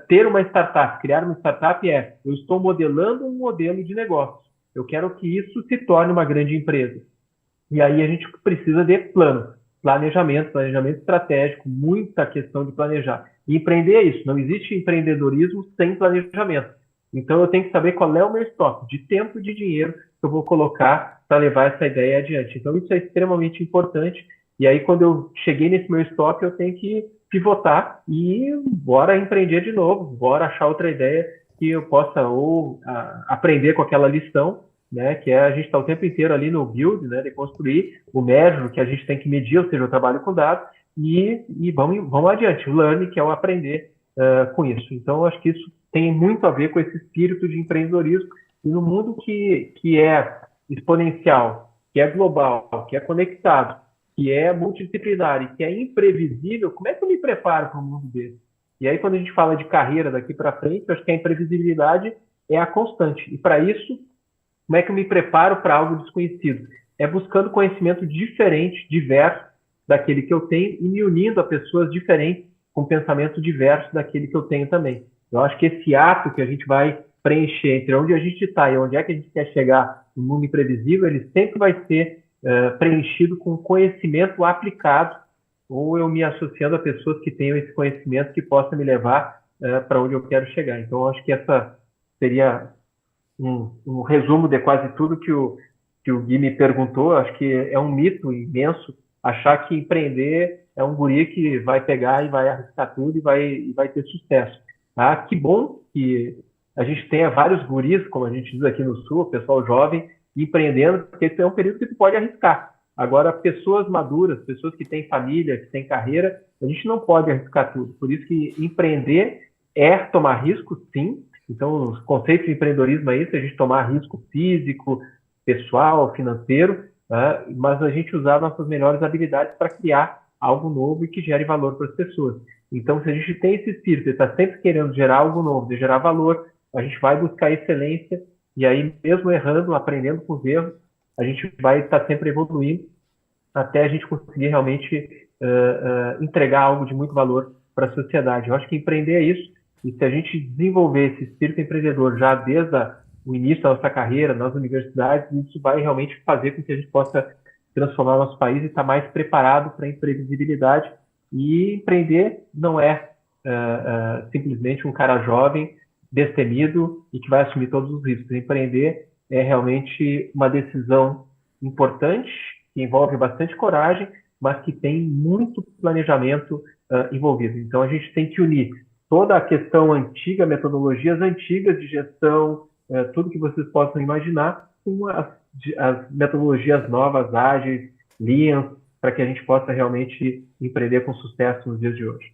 ter uma startup, criar uma startup eu estou modelando um modelo de negócio. Eu quero que isso se torne uma grande empresa. E aí a gente precisa de planejamento estratégico, muita questão de planejar. E empreender é isso, não existe empreendedorismo sem planejamento. Então eu tenho que saber qual é o meu estoque de tempo e de dinheiro que eu vou colocar para levar essa ideia adiante. Então isso é extremamente importante. E aí quando eu cheguei nesse meu estoque, eu tenho que pivotar e bora empreender de novo, bora achar outra ideia que eu possa aprender com aquela lição, né, que a gente está o tempo inteiro ali no build, né, de construir o measure, que a gente tem que medir, ou seja, o trabalho com dados, e vamos adiante, o learning, que é o aprender com isso. Então, acho que isso tem muito a ver com esse espírito de empreendedorismo, e no mundo que é exponencial, que é global, que é conectado, que é multidisciplinar e que é imprevisível, como é que eu me preparo para um mundo desse? E aí, quando a gente fala de carreira daqui para frente, eu acho que a imprevisibilidade é a constante. E para isso, como é que eu me preparo para algo desconhecido? É buscando conhecimento diferente, diverso daquele que eu tenho e me unindo a pessoas diferentes com pensamento diverso daquele que eu tenho também. Eu acho que esse ato que a gente vai preencher entre onde a gente está e onde é que a gente quer chegar no mundo imprevisível, ele sempre vai ser preenchido com conhecimento aplicado, ou eu me associando a pessoas que tenham esse conhecimento que possa me levar para onde eu quero chegar. Então, eu acho que essa seria um resumo de quase tudo que o Gui me perguntou. Acho que é um mito imenso achar que empreender é um guri que vai pegar e vai arriscar tudo e vai ter sucesso. Tá? Que bom que a gente tenha vários guris, como a gente diz aqui no Sul, pessoal jovem, empreendendo, porque esse é um período que tu pode arriscar. Agora, pessoas maduras, pessoas que têm família, que têm carreira, a gente não pode arriscar tudo. Por isso que empreender é tomar risco, sim. Então, os conceitos de empreendedorismo é isso, a gente tomar risco físico, pessoal, financeiro, né? Mas a gente usar nossas melhores habilidades para criar algo novo e que gere valor para as pessoas. Então, se a gente tem esse espírito de estar sempre querendo gerar algo novo, de gerar valor, a gente vai buscar excelência e aí, mesmo errando, aprendendo com os erros, a gente vai estar sempre evoluindo até a gente conseguir realmente entregar algo de muito valor para a sociedade. Eu acho que empreender é isso. E se a gente desenvolver esse espírito empreendedor já desde o início da nossa carreira, nas universidades, isso vai realmente fazer com que a gente possa transformar o nosso país e estar mais preparado para a imprevisibilidade. E empreender não é simplesmente um cara jovem, destemido e que vai assumir todos os riscos. Empreender é realmente uma decisão importante, que envolve bastante coragem, mas que tem muito planejamento envolvido. Então, a gente tem que unir toda a questão antiga, metodologias antigas de gestão, tudo que vocês possam imaginar, com as metodologias novas, ágeis, Lean, para que a gente possa realmente empreender com sucesso nos dias de hoje.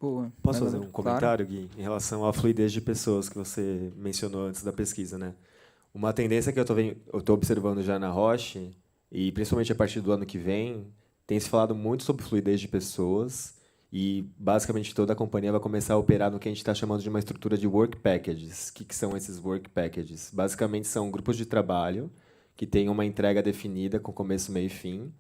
Boa. Posso fazer um comentário, Gui, em relação à fluidez de pessoas que você mencionou antes da pesquisa, né? Uma tendência que eu estou observando já na Roche, e principalmente a partir do ano que vem, tem se falado muito sobre fluidez de pessoas, e basicamente toda a companhia vai começar a operar no que a gente está chamando de uma estrutura de work packages. O que são esses work packages? Basicamente são grupos de trabalho que têm uma entrega definida com começo, meio e fim,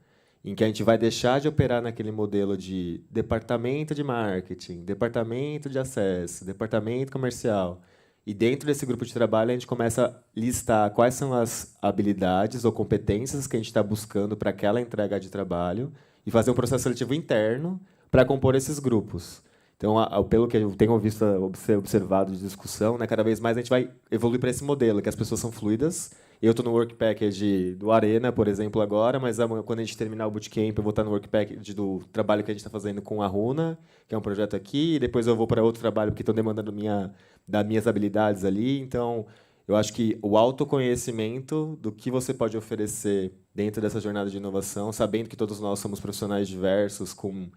em que a gente vai deixar de operar naquele modelo de departamento de marketing, departamento de acesso, departamento comercial. E dentro desse grupo de trabalho, a gente começa a listar quais são as habilidades ou competências que a gente está buscando para aquela entrega de trabalho e fazer um processo seletivo interno para compor esses grupos. Então, pelo que eu tenho visto, observado de discussão, né, cada vez mais a gente vai evoluir para esse modelo, que as pessoas são fluidas. Eu estou no Work Package do Arena, por exemplo, agora, mas quando a gente terminar o Bootcamp, eu vou estar no Work Package do trabalho que a gente está fazendo com a Runa, que é um projeto aqui, e depois eu vou para outro trabalho, porque estão demandando das minhas habilidades ali. Então, eu acho que o autoconhecimento do que você pode oferecer dentro dessa jornada de inovação, sabendo que todos nós somos profissionais diversos, com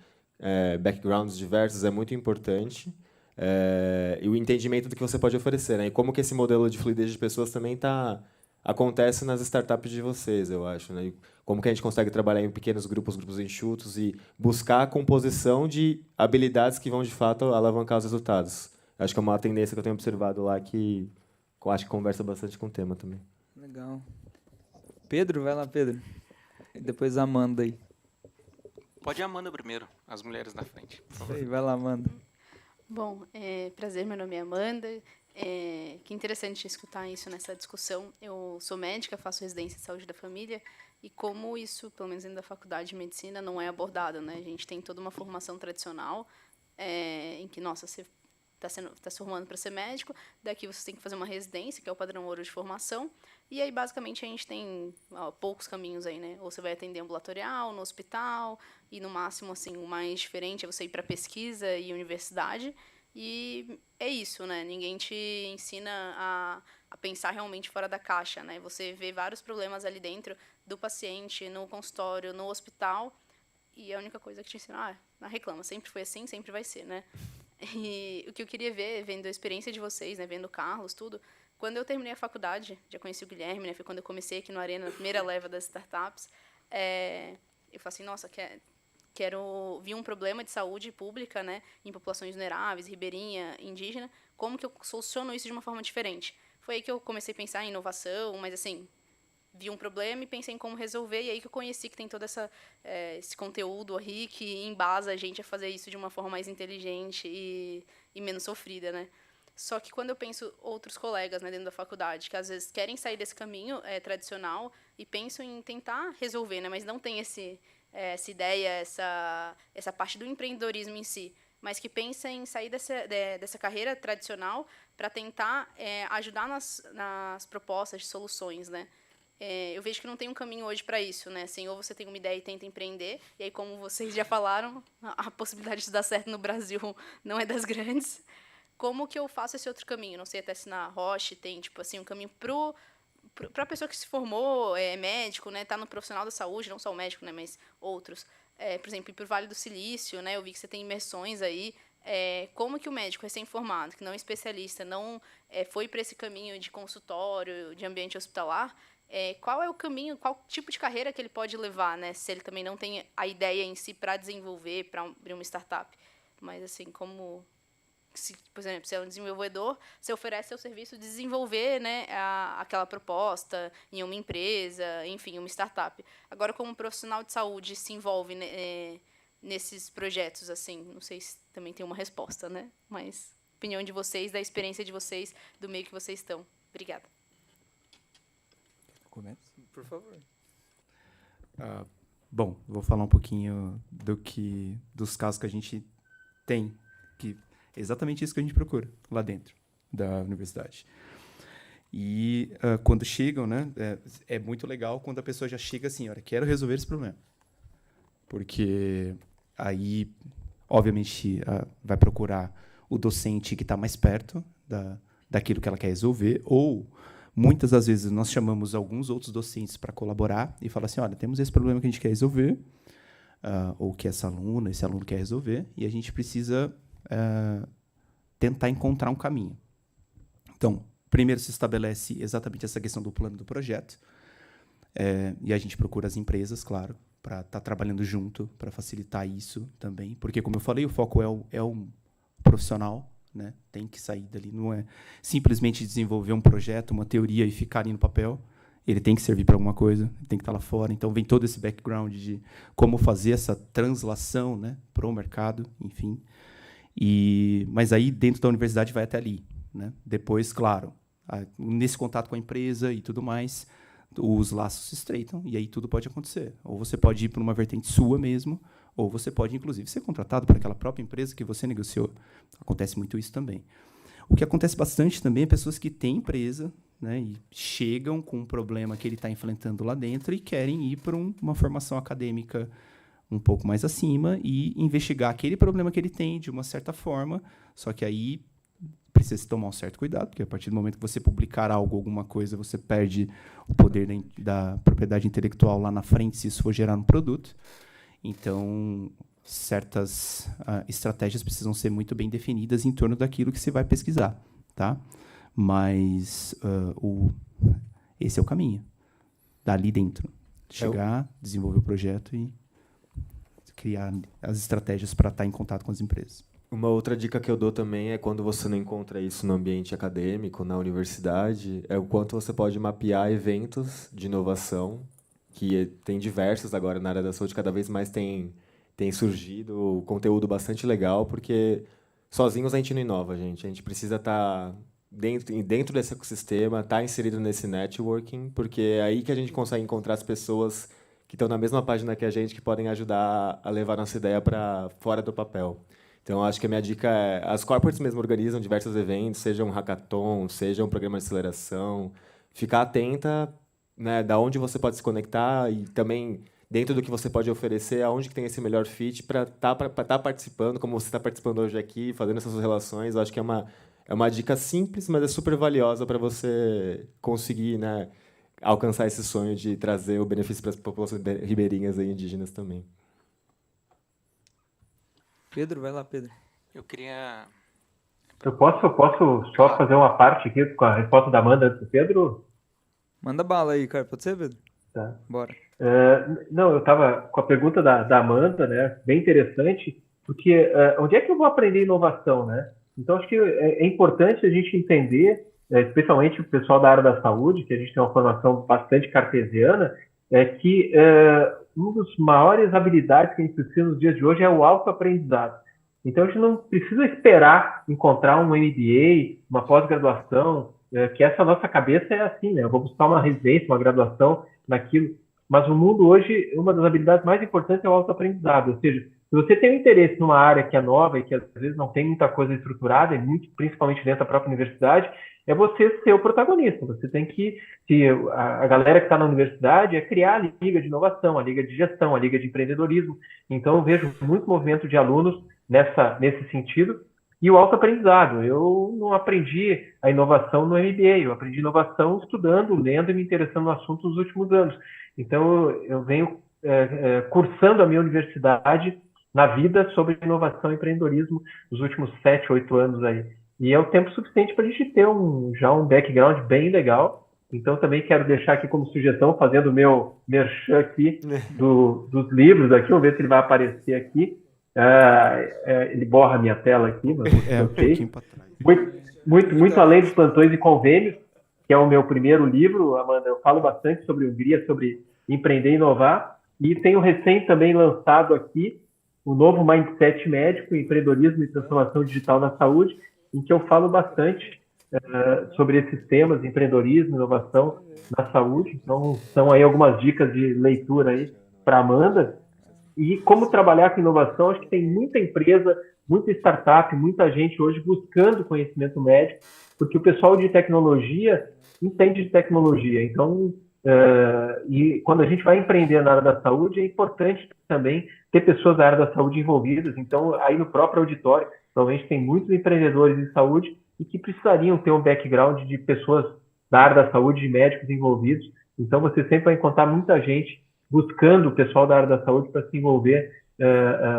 backgrounds diversos, é muito importante. E o entendimento do que você pode oferecer, né? E como que esse modelo de fluidez de pessoas também acontece nas startups de vocês, eu acho, né? E como que a gente consegue trabalhar em pequenos grupos enxutos e buscar a composição de habilidades que vão, de fato, alavancar os resultados. Acho que é uma tendência que eu tenho observado lá que eu acho que conversa bastante com o tema também. Legal. Pedro, vai lá, Pedro. E depois a Amanda aí. Pode ir a Amanda primeiro, as mulheres na frente, por favor. Vai lá, Amanda. Bom, prazer, meu nome é Amanda. Que interessante escutar isso nessa discussão. Eu sou médica, faço residência em saúde da família, e como isso, pelo menos dentro da faculdade de medicina, não é abordado, né? A gente tem toda uma formação tradicional, em que, nossa, você está se formando para ser médico, daqui você tem que fazer uma residência, que é o padrão ouro de formação, e aí, basicamente, a gente tem poucos caminhos aí, né? Ou você vai atender ambulatorial, no hospital, e, no máximo, assim, o mais diferente é você ir para pesquisa e universidade, e é isso, né? Ninguém te ensina a pensar realmente fora da caixa, né? Você vê vários problemas ali dentro do paciente, no consultório, no hospital, e a única coisa que te ensina, reclama, sempre foi assim, sempre vai ser, né? E o que eu queria ver, vendo a experiência de vocês, né, vendo o Carlos, tudo, quando eu terminei a faculdade, já conheci o Guilherme, né, foi quando eu comecei aqui no Arena, na primeira leva das startups, eu falei assim, nossa, vi um problema de saúde pública, né, em populações vulneráveis, ribeirinha, indígena, como que eu soluciono isso de uma forma diferente? Foi aí que eu comecei a pensar em inovação, mas assim, vi um problema e pensei em como resolver, e aí que eu conheci que tem todo esse conteúdo aí que embasa a gente a fazer isso de uma forma mais inteligente e menos sofrida, né? Só que quando eu penso outros colegas, né, dentro da faculdade, que às vezes querem sair desse caminho tradicional e pensam em tentar resolver, né, mas não tem essa ideia, essa parte do empreendedorismo em si, mas que pensa em sair dessa carreira tradicional para tentar ajudar nas propostas de soluções, né? Eu vejo que não tem um caminho hoje para isso, né? Assim, ou você tem uma ideia e tenta empreender, e aí, como vocês já falaram, a possibilidade de dar certo no Brasil não é das grandes. Como que eu faço esse outro caminho? Não sei até se na Roche tem, tipo assim, um caminho para a pessoa que se formou, médico, né? Tá no profissional da saúde, não só o médico, né? Mas outros. Por exemplo, ir para o Vale do Silício, né? Eu vi que você tem imersões aí. Como que o médico recém-formado, que não é especialista, não foi para esse caminho de consultório, de ambiente hospitalar, qual é o caminho, qual tipo de carreira que ele pode levar, né? Se ele também não tem a ideia em si para desenvolver, para abrir uma startup. Mas, assim, por exemplo, se é um desenvolvedor, você oferece seu serviço de desenvolver, né, aquela proposta em uma empresa, enfim, uma startup. Agora, como um profissional de saúde se envolve nesses projetos, assim, não sei se também tem uma resposta, né? Mas opinião de vocês, da experiência de vocês, do meio que vocês estão. Obrigada. Começa, por favor. Bom, vou falar um pouquinho dos casos que a gente tem, que é exatamente isso que a gente procura lá dentro da universidade. E quando chegam, né, é muito legal quando a pessoa já chega assim, olha, quero resolver esse problema. Porque aí, obviamente, vai procurar o docente que está mais perto daquilo que ela quer resolver, ou muitas das vezes nós chamamos alguns outros docentes para colaborar e falar assim, olha, temos esse problema que a gente quer resolver, ou que esse aluno quer resolver, e a gente precisa tentar encontrar um caminho. Então, primeiro se estabelece exatamente essa questão do plano do projeto, e a gente procura as empresas, claro, para estar trabalhando junto, para facilitar isso também, porque, como eu falei, o foco é um profissional, né? Tem que sair dali, não é simplesmente desenvolver um projeto, uma teoria e ficar ali no papel. Ele tem que servir para alguma coisa, tem que estar lá fora. Então, vem todo esse background de como fazer essa translação, né, para o mercado, enfim. Mas aí, dentro da universidade, vai até ali, né? Depois, claro, nesse contato com a empresa e tudo mais, os laços se estreitam e aí tudo pode acontecer. Ou você pode ir para uma vertente sua mesmo, ou você pode, inclusive, ser contratado por aquela própria empresa que você negociou. Acontece muito isso também. O que acontece bastante também é pessoas que têm empresa, né, e chegam com um problema que ele está enfrentando lá dentro e querem ir para uma formação acadêmica um pouco mais acima e investigar aquele problema que ele tem de uma certa forma, só que aí precisa se tomar um certo cuidado, porque a partir do momento que você publicar algo, alguma coisa, você perde o poder da propriedade intelectual lá na frente, se isso for gerar um produto. Então, certas estratégias precisam ser muito bem definidas em torno daquilo que você vai pesquisar, tá? Mas esse é o caminho, dali dentro. Chegar, desenvolver o projeto e criar as estratégias para estar em contato com as empresas. Uma outra dica que eu dou também é quando você não encontra isso no ambiente acadêmico, na universidade, é o quanto você pode mapear eventos de inovação, que tem diversos agora na área da saúde, cada vez mais tem surgido conteúdo bastante legal, porque sozinhos a gente não inova, gente. A gente precisa estar dentro desse ecossistema, estar inserido nesse networking, porque é aí que a gente consegue encontrar as pessoas que estão na mesma página que a gente, que podem ajudar a levar nossa ideia para fora do papel. Então, acho que a minha dica é... As corporates mesmo organizam diversos eventos, seja um hackathon, seja um programa de aceleração. Ficar atenta, né, da onde você pode se conectar e também, dentro do que você pode oferecer, aonde que tem esse melhor fit para estar participando, como você está participando hoje aqui, fazendo essas relações. Eu acho que é uma dica simples, mas é super valiosa para você conseguir, né, alcançar esse sonho de trazer o benefício para as populações ribeirinhas e indígenas também. Pedro, vai lá, Pedro. Eu queria... Eu posso só fazer uma parte aqui com a resposta da Amanda antes do Pedro? Manda bala aí, cara. Pode ser, Pedro? Tá. Bora. Não, eu estava com a pergunta da Amanda, né? Bem interessante, porque onde é que eu vou aprender inovação, né? Então, acho que é importante a gente entender, especialmente o pessoal da área da saúde, que a gente tem uma formação bastante cartesiana, que uma das maiores habilidades que a gente precisa nos dias de hoje é o autoaprendizado. Então, a gente não precisa esperar encontrar um MBA, uma pós-graduação, que essa nossa cabeça é assim, né? Eu vou buscar uma residência, uma graduação naquilo. Mas no mundo hoje, uma das habilidades mais importantes é o autoaprendizado. Ou seja, se você tem um interesse numa área que é nova e que às vezes não tem muita coisa estruturada, principalmente dentro da própria universidade, é você ser o protagonista. Você tem que, se a galera que está na universidade, é criar a liga de inovação, a liga de gestão, a liga de empreendedorismo. Então, eu vejo muito movimento de alunos nesse sentido. E o autoaprendizado. Eu não aprendi a inovação no MBA, eu aprendi inovação estudando, lendo e me interessando no assunto nos últimos anos. Então, eu venho cursando a minha universidade na vida sobre inovação e empreendedorismo nos últimos 7, 8 anos aí. E é o tempo suficiente para a gente ter já um background bem legal. Então, também quero deixar aqui como sugestão, fazendo o meu merchan aqui dos livros aqui, vamos ver se ele vai aparecer aqui. Ele borra a minha tela aqui, mas eu sei. Muito além dos plantões e convênios, que é o meu primeiro livro, Amanda, eu falo bastante sobre Hungria, sobre empreender e inovar. E tenho recém também lançado aqui o novo Mindset Médico, Empreendedorismo e Transformação Digital na Saúde, em que eu falo bastante sobre esses temas, empreendedorismo, inovação na saúde. Então, são aí algumas dicas de leitura aí para a Amanda. E como trabalhar com inovação, acho que tem muita empresa, muita startup, muita gente hoje buscando conhecimento médico, porque o pessoal de tecnologia entende de tecnologia. Então, e quando a gente vai empreender na área da saúde, é importante também ter pessoas da área da saúde envolvidas. Então, aí no próprio auditório, provavelmente tem muitos empreendedores de saúde e que precisariam ter um background de pessoas da área da saúde, de médicos envolvidos. Então, você sempre vai encontrar muita gente buscando o pessoal da área da saúde para se envolver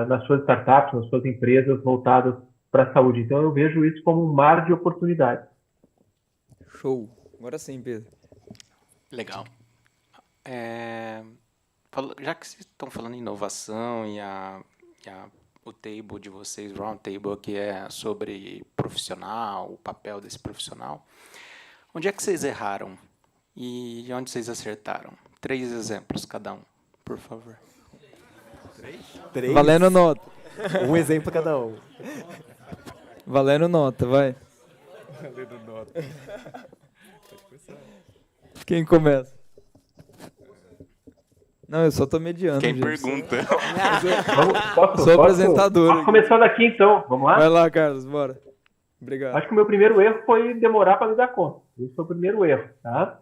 nas suas startups, nas suas empresas voltadas para a saúde. Então, eu vejo isso como um mar de oportunidades. Show. Agora sim, Pedro. Legal. Já que vocês estão falando em inovação e o table de vocês, o round table, que é sobre profissional, o papel desse profissional, onde é que vocês erraram e onde vocês acertaram? 3 exemplos cada um, por favor. 3? Valendo nota. Um exemplo cada um. Valendo nota, vai. Valendo nota. Quem começa? Não, eu só tô mediando. Quem gente. pergunta? Sou apresentador. Posso começar daqui, então. Vamos lá? Vai lá, Carlos, bora. Obrigado. Acho que o meu primeiro erro foi demorar para me dar conta. Esse foi o primeiro erro, tá?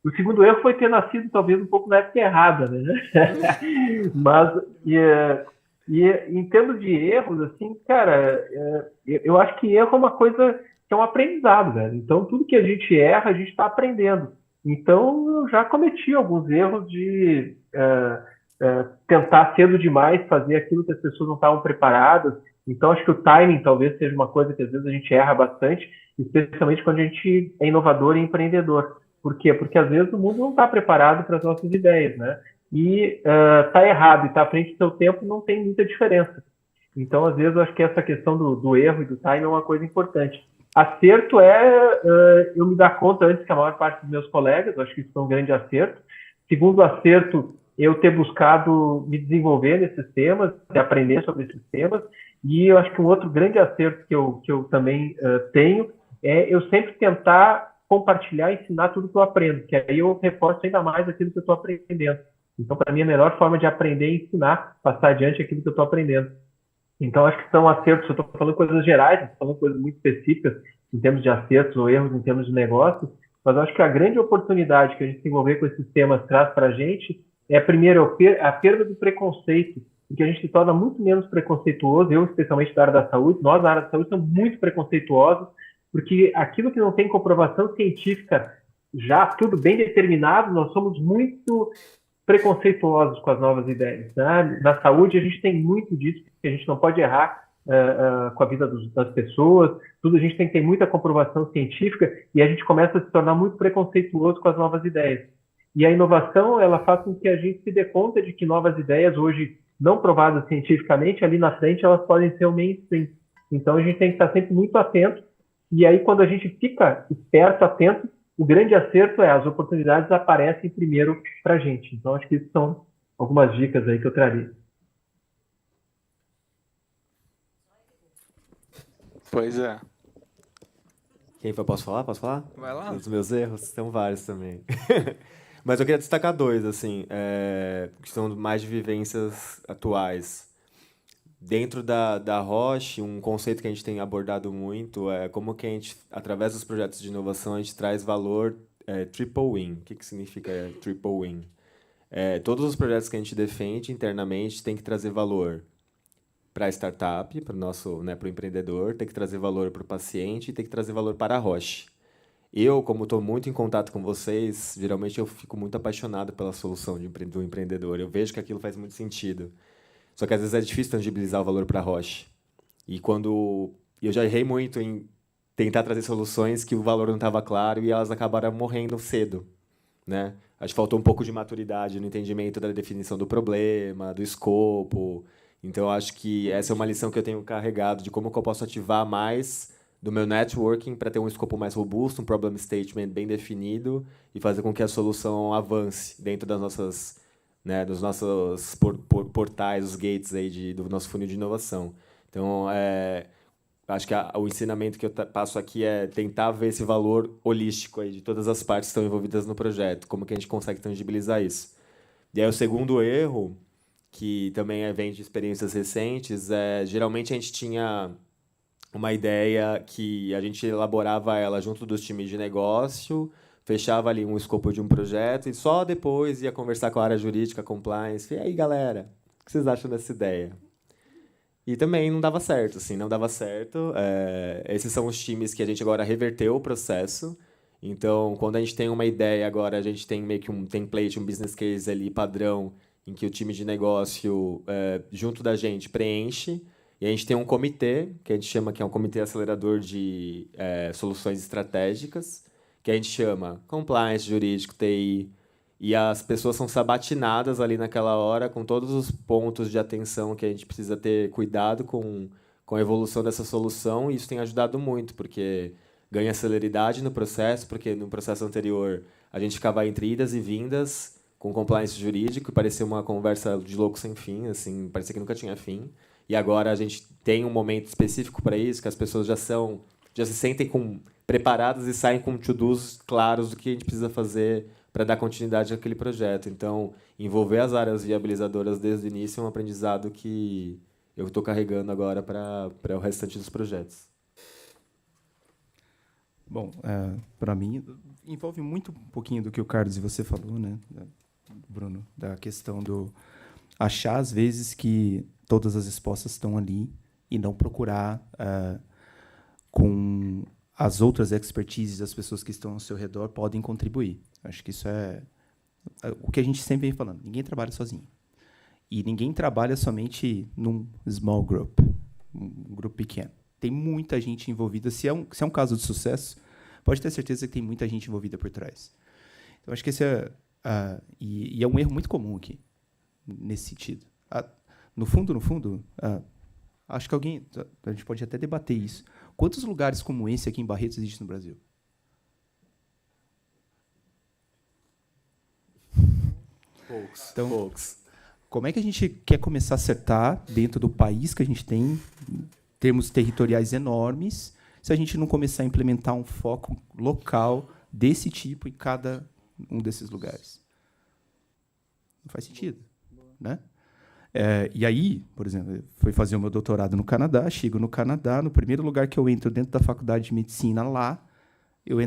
O segundo erro foi ter nascido talvez um pouco na época errada, né? Mas em termos de erros, assim, cara, eu acho que erro é uma coisa que é um aprendizado, velho. Então tudo que a gente erra, a gente está aprendendo. Então eu já cometi alguns erros de tentar cedo demais fazer aquilo que as pessoas não estavam preparadas. Então acho que o timing talvez seja uma coisa que às vezes a gente erra bastante, especialmente quando a gente é inovador e empreendedor. Por quê? Porque às vezes o mundo não está preparado para as nossas ideias, né? E tá errado e tá à frente do seu tempo não tem muita diferença. Então, às vezes, eu acho que essa questão do erro e do timing é uma coisa importante. Acerto eu me dar conta antes que a maior parte dos meus colegas, eu acho que isso foi um grande acerto. Segundo acerto, eu ter buscado me desenvolver nesses temas, de aprender sobre esses temas. E eu acho que um outro grande acerto que eu também tenho é eu sempre tentar compartilhar e ensinar tudo que eu aprendo, que aí eu reforço ainda mais aquilo que eu estou aprendendo. Então, para mim, a melhor forma de aprender é ensinar, passar adiante aquilo que eu estou aprendendo. Então, acho que são acertos, eu estou falando coisas gerais, estou falando coisas muito específicas em termos de acertos ou erros em termos de negócio, mas eu acho que a grande oportunidade que a gente se envolver com esses temas traz para a gente é, primeiro, a perda do preconceito, em que a gente se torna muito menos preconceituoso, eu, especialmente da área da saúde, nós, na área da saúde, somos muito preconceituosos, porque aquilo que não tem comprovação científica, já tudo bem determinado, nós somos muito preconceituosos com as novas ideias. Né? Na saúde, a gente tem muito disso, porque a gente não pode errar com a vida das pessoas, tudo a gente tem que ter muita comprovação científica e a gente começa a se tornar muito preconceituoso com as novas ideias. E a inovação, ela faz com que a gente se dê conta de que novas ideias, hoje não provadas cientificamente, ali na frente, elas podem ser o mainstream. Então, a gente tem que estar sempre muito atento. E aí, quando a gente fica esperto, atento, o grande acerto é as oportunidades aparecem primeiro para a gente. Então, acho que isso são algumas dicas aí que eu traria. Pois é. Quem foi? Posso falar? Posso falar? Vai lá. Os meus erros são vários também. Mas eu queria destacar 2, assim, que são mais de vivências atuais. Dentro da Roche, um conceito que a gente tem abordado muito é como que a gente, através dos projetos de inovação, a gente traz valor triple win. O que significa triple win? Todos os projetos que a gente defende internamente tem que trazer valor para a startup, para o nosso, né, para o empreendedor, tem que trazer valor para o paciente e tem que trazer valor para a Roche. Eu, como estou muito em contato com vocês, geralmente eu fico muito apaixonado pela solução do empreendedor. Eu vejo que aquilo faz muito sentido. Só que às vezes é difícil tangibilizar o valor para a Roche. E quando eu já errei muito em tentar trazer soluções que o valor não estava claro e elas acabaram morrendo cedo, né? Acho que faltou um pouco de maturidade no entendimento da definição do problema, do escopo. Então, acho que essa é uma lição que eu tenho carregado de como que eu posso ativar mais do meu networking para ter um escopo mais robusto, um problem statement bem definido e fazer com que a solução avance dentro das nossas, né, dos nossos portais, os gates aí do nosso funil de inovação. Então, acho que o ensinamento que eu passo aqui é tentar ver esse valor holístico aí de todas as partes que estão envolvidas no projeto, como que a gente consegue tangibilizar isso. E aí o segundo erro, que também vem de experiências recentes, geralmente a gente tinha uma ideia que a gente elaborava ela junto dos times de negócio, fechava ali um escopo de um projeto e só depois ia conversar com a área jurídica, compliance. E aí, galera, o que vocês acham dessa ideia? E também não dava certo, assim, não dava certo. Esses são os times que a gente agora reverteu o processo. Então, quando a gente tem uma ideia agora, a gente tem meio que um template, um business case ali padrão, em que o time de negócio, junto da gente, preenche. E a gente tem um comitê, que a gente chama que é um comitê acelerador de soluções estratégicas, que a gente chama compliance, jurídico, TI, e as pessoas são sabatinadas ali naquela hora com todos os pontos de atenção que a gente precisa ter cuidado com a evolução dessa solução, e isso tem ajudado muito, porque ganha celeridade no processo, porque no processo anterior a gente ficava entre idas e vindas com compliance jurídico, e parecia uma conversa de louco sem fim, assim, parecia que nunca tinha fim. E agora a gente tem um momento específico para isso, que as pessoas já se sentem preparadas e saem com to-dos claros do que a gente precisa fazer para dar continuidade àquele projeto. Então, envolver as áreas viabilizadoras desde o início é um aprendizado que eu estou carregando agora para o restante dos projetos. Bom, para mim, envolve muito um pouquinho do que o Carlos e você falou, né, Bruno, da questão do achar, às vezes, que todas as respostas estão ali e não procurar com as outras expertises das pessoas que estão ao seu redor podem contribuir. Acho que isso é o que a gente sempre vem falando. Ninguém trabalha sozinho. E ninguém trabalha somente num small group, um grupo pequeno. Tem muita gente envolvida. Se é um caso de sucesso, pode ter certeza que tem muita gente envolvida por trás. Então, acho que esse e é um erro muito comum aqui, nesse sentido. No fundo, acho que a gente pode até debater isso. Quantos lugares como esse aqui em Barretos existem no Brasil? Poucos. Então, poucos. Como é que a gente quer começar a acertar dentro do país que a gente tem, termos territoriais enormes, se a gente não começar a implementar um foco local desse tipo em cada um desses lugares? Não faz sentido, né? E aí, por exemplo, eu fui fazer o meu doutorado no Canadá, chego no Canadá, no primeiro lugar que eu entro dentro da faculdade de medicina lá, eu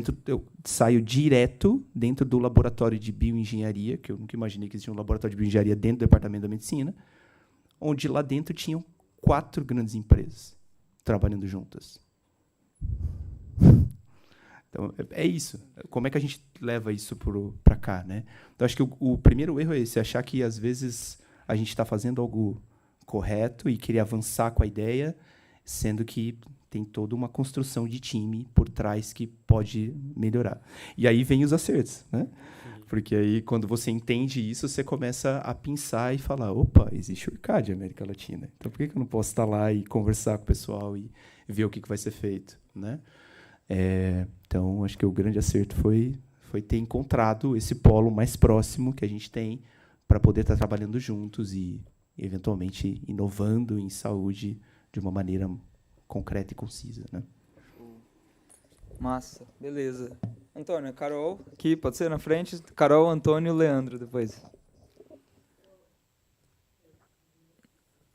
saio direto dentro do laboratório de bioengenharia, que eu nunca imaginei que existia um laboratório de bioengenharia dentro do departamento da medicina, onde lá dentro tinham 4 grandes empresas trabalhando juntas. Então, é isso. Como é que a gente leva isso para cá, né? Então, acho que o primeiro erro é esse, achar que, às vezes, a gente está fazendo algo correto e querer avançar com a ideia, sendo que tem toda uma construção de time por trás que pode melhorar. E aí vem os acertos, né? Porque aí, quando você entende isso, você começa a pensar e falar, opa, existe o IRCAD América Latina. Então, por que eu não posso estar lá e conversar com o pessoal e ver o que vai ser feito, né? Então, acho que o grande acerto foi ter encontrado esse polo mais próximo que a gente tem para poder estar trabalhando juntos e, eventualmente, inovando em saúde de uma maneira concreta e concisa, né? Massa, beleza. Antônio, Carol, aqui, pode ser na frente? Carol, Antônio, Leandro, depois.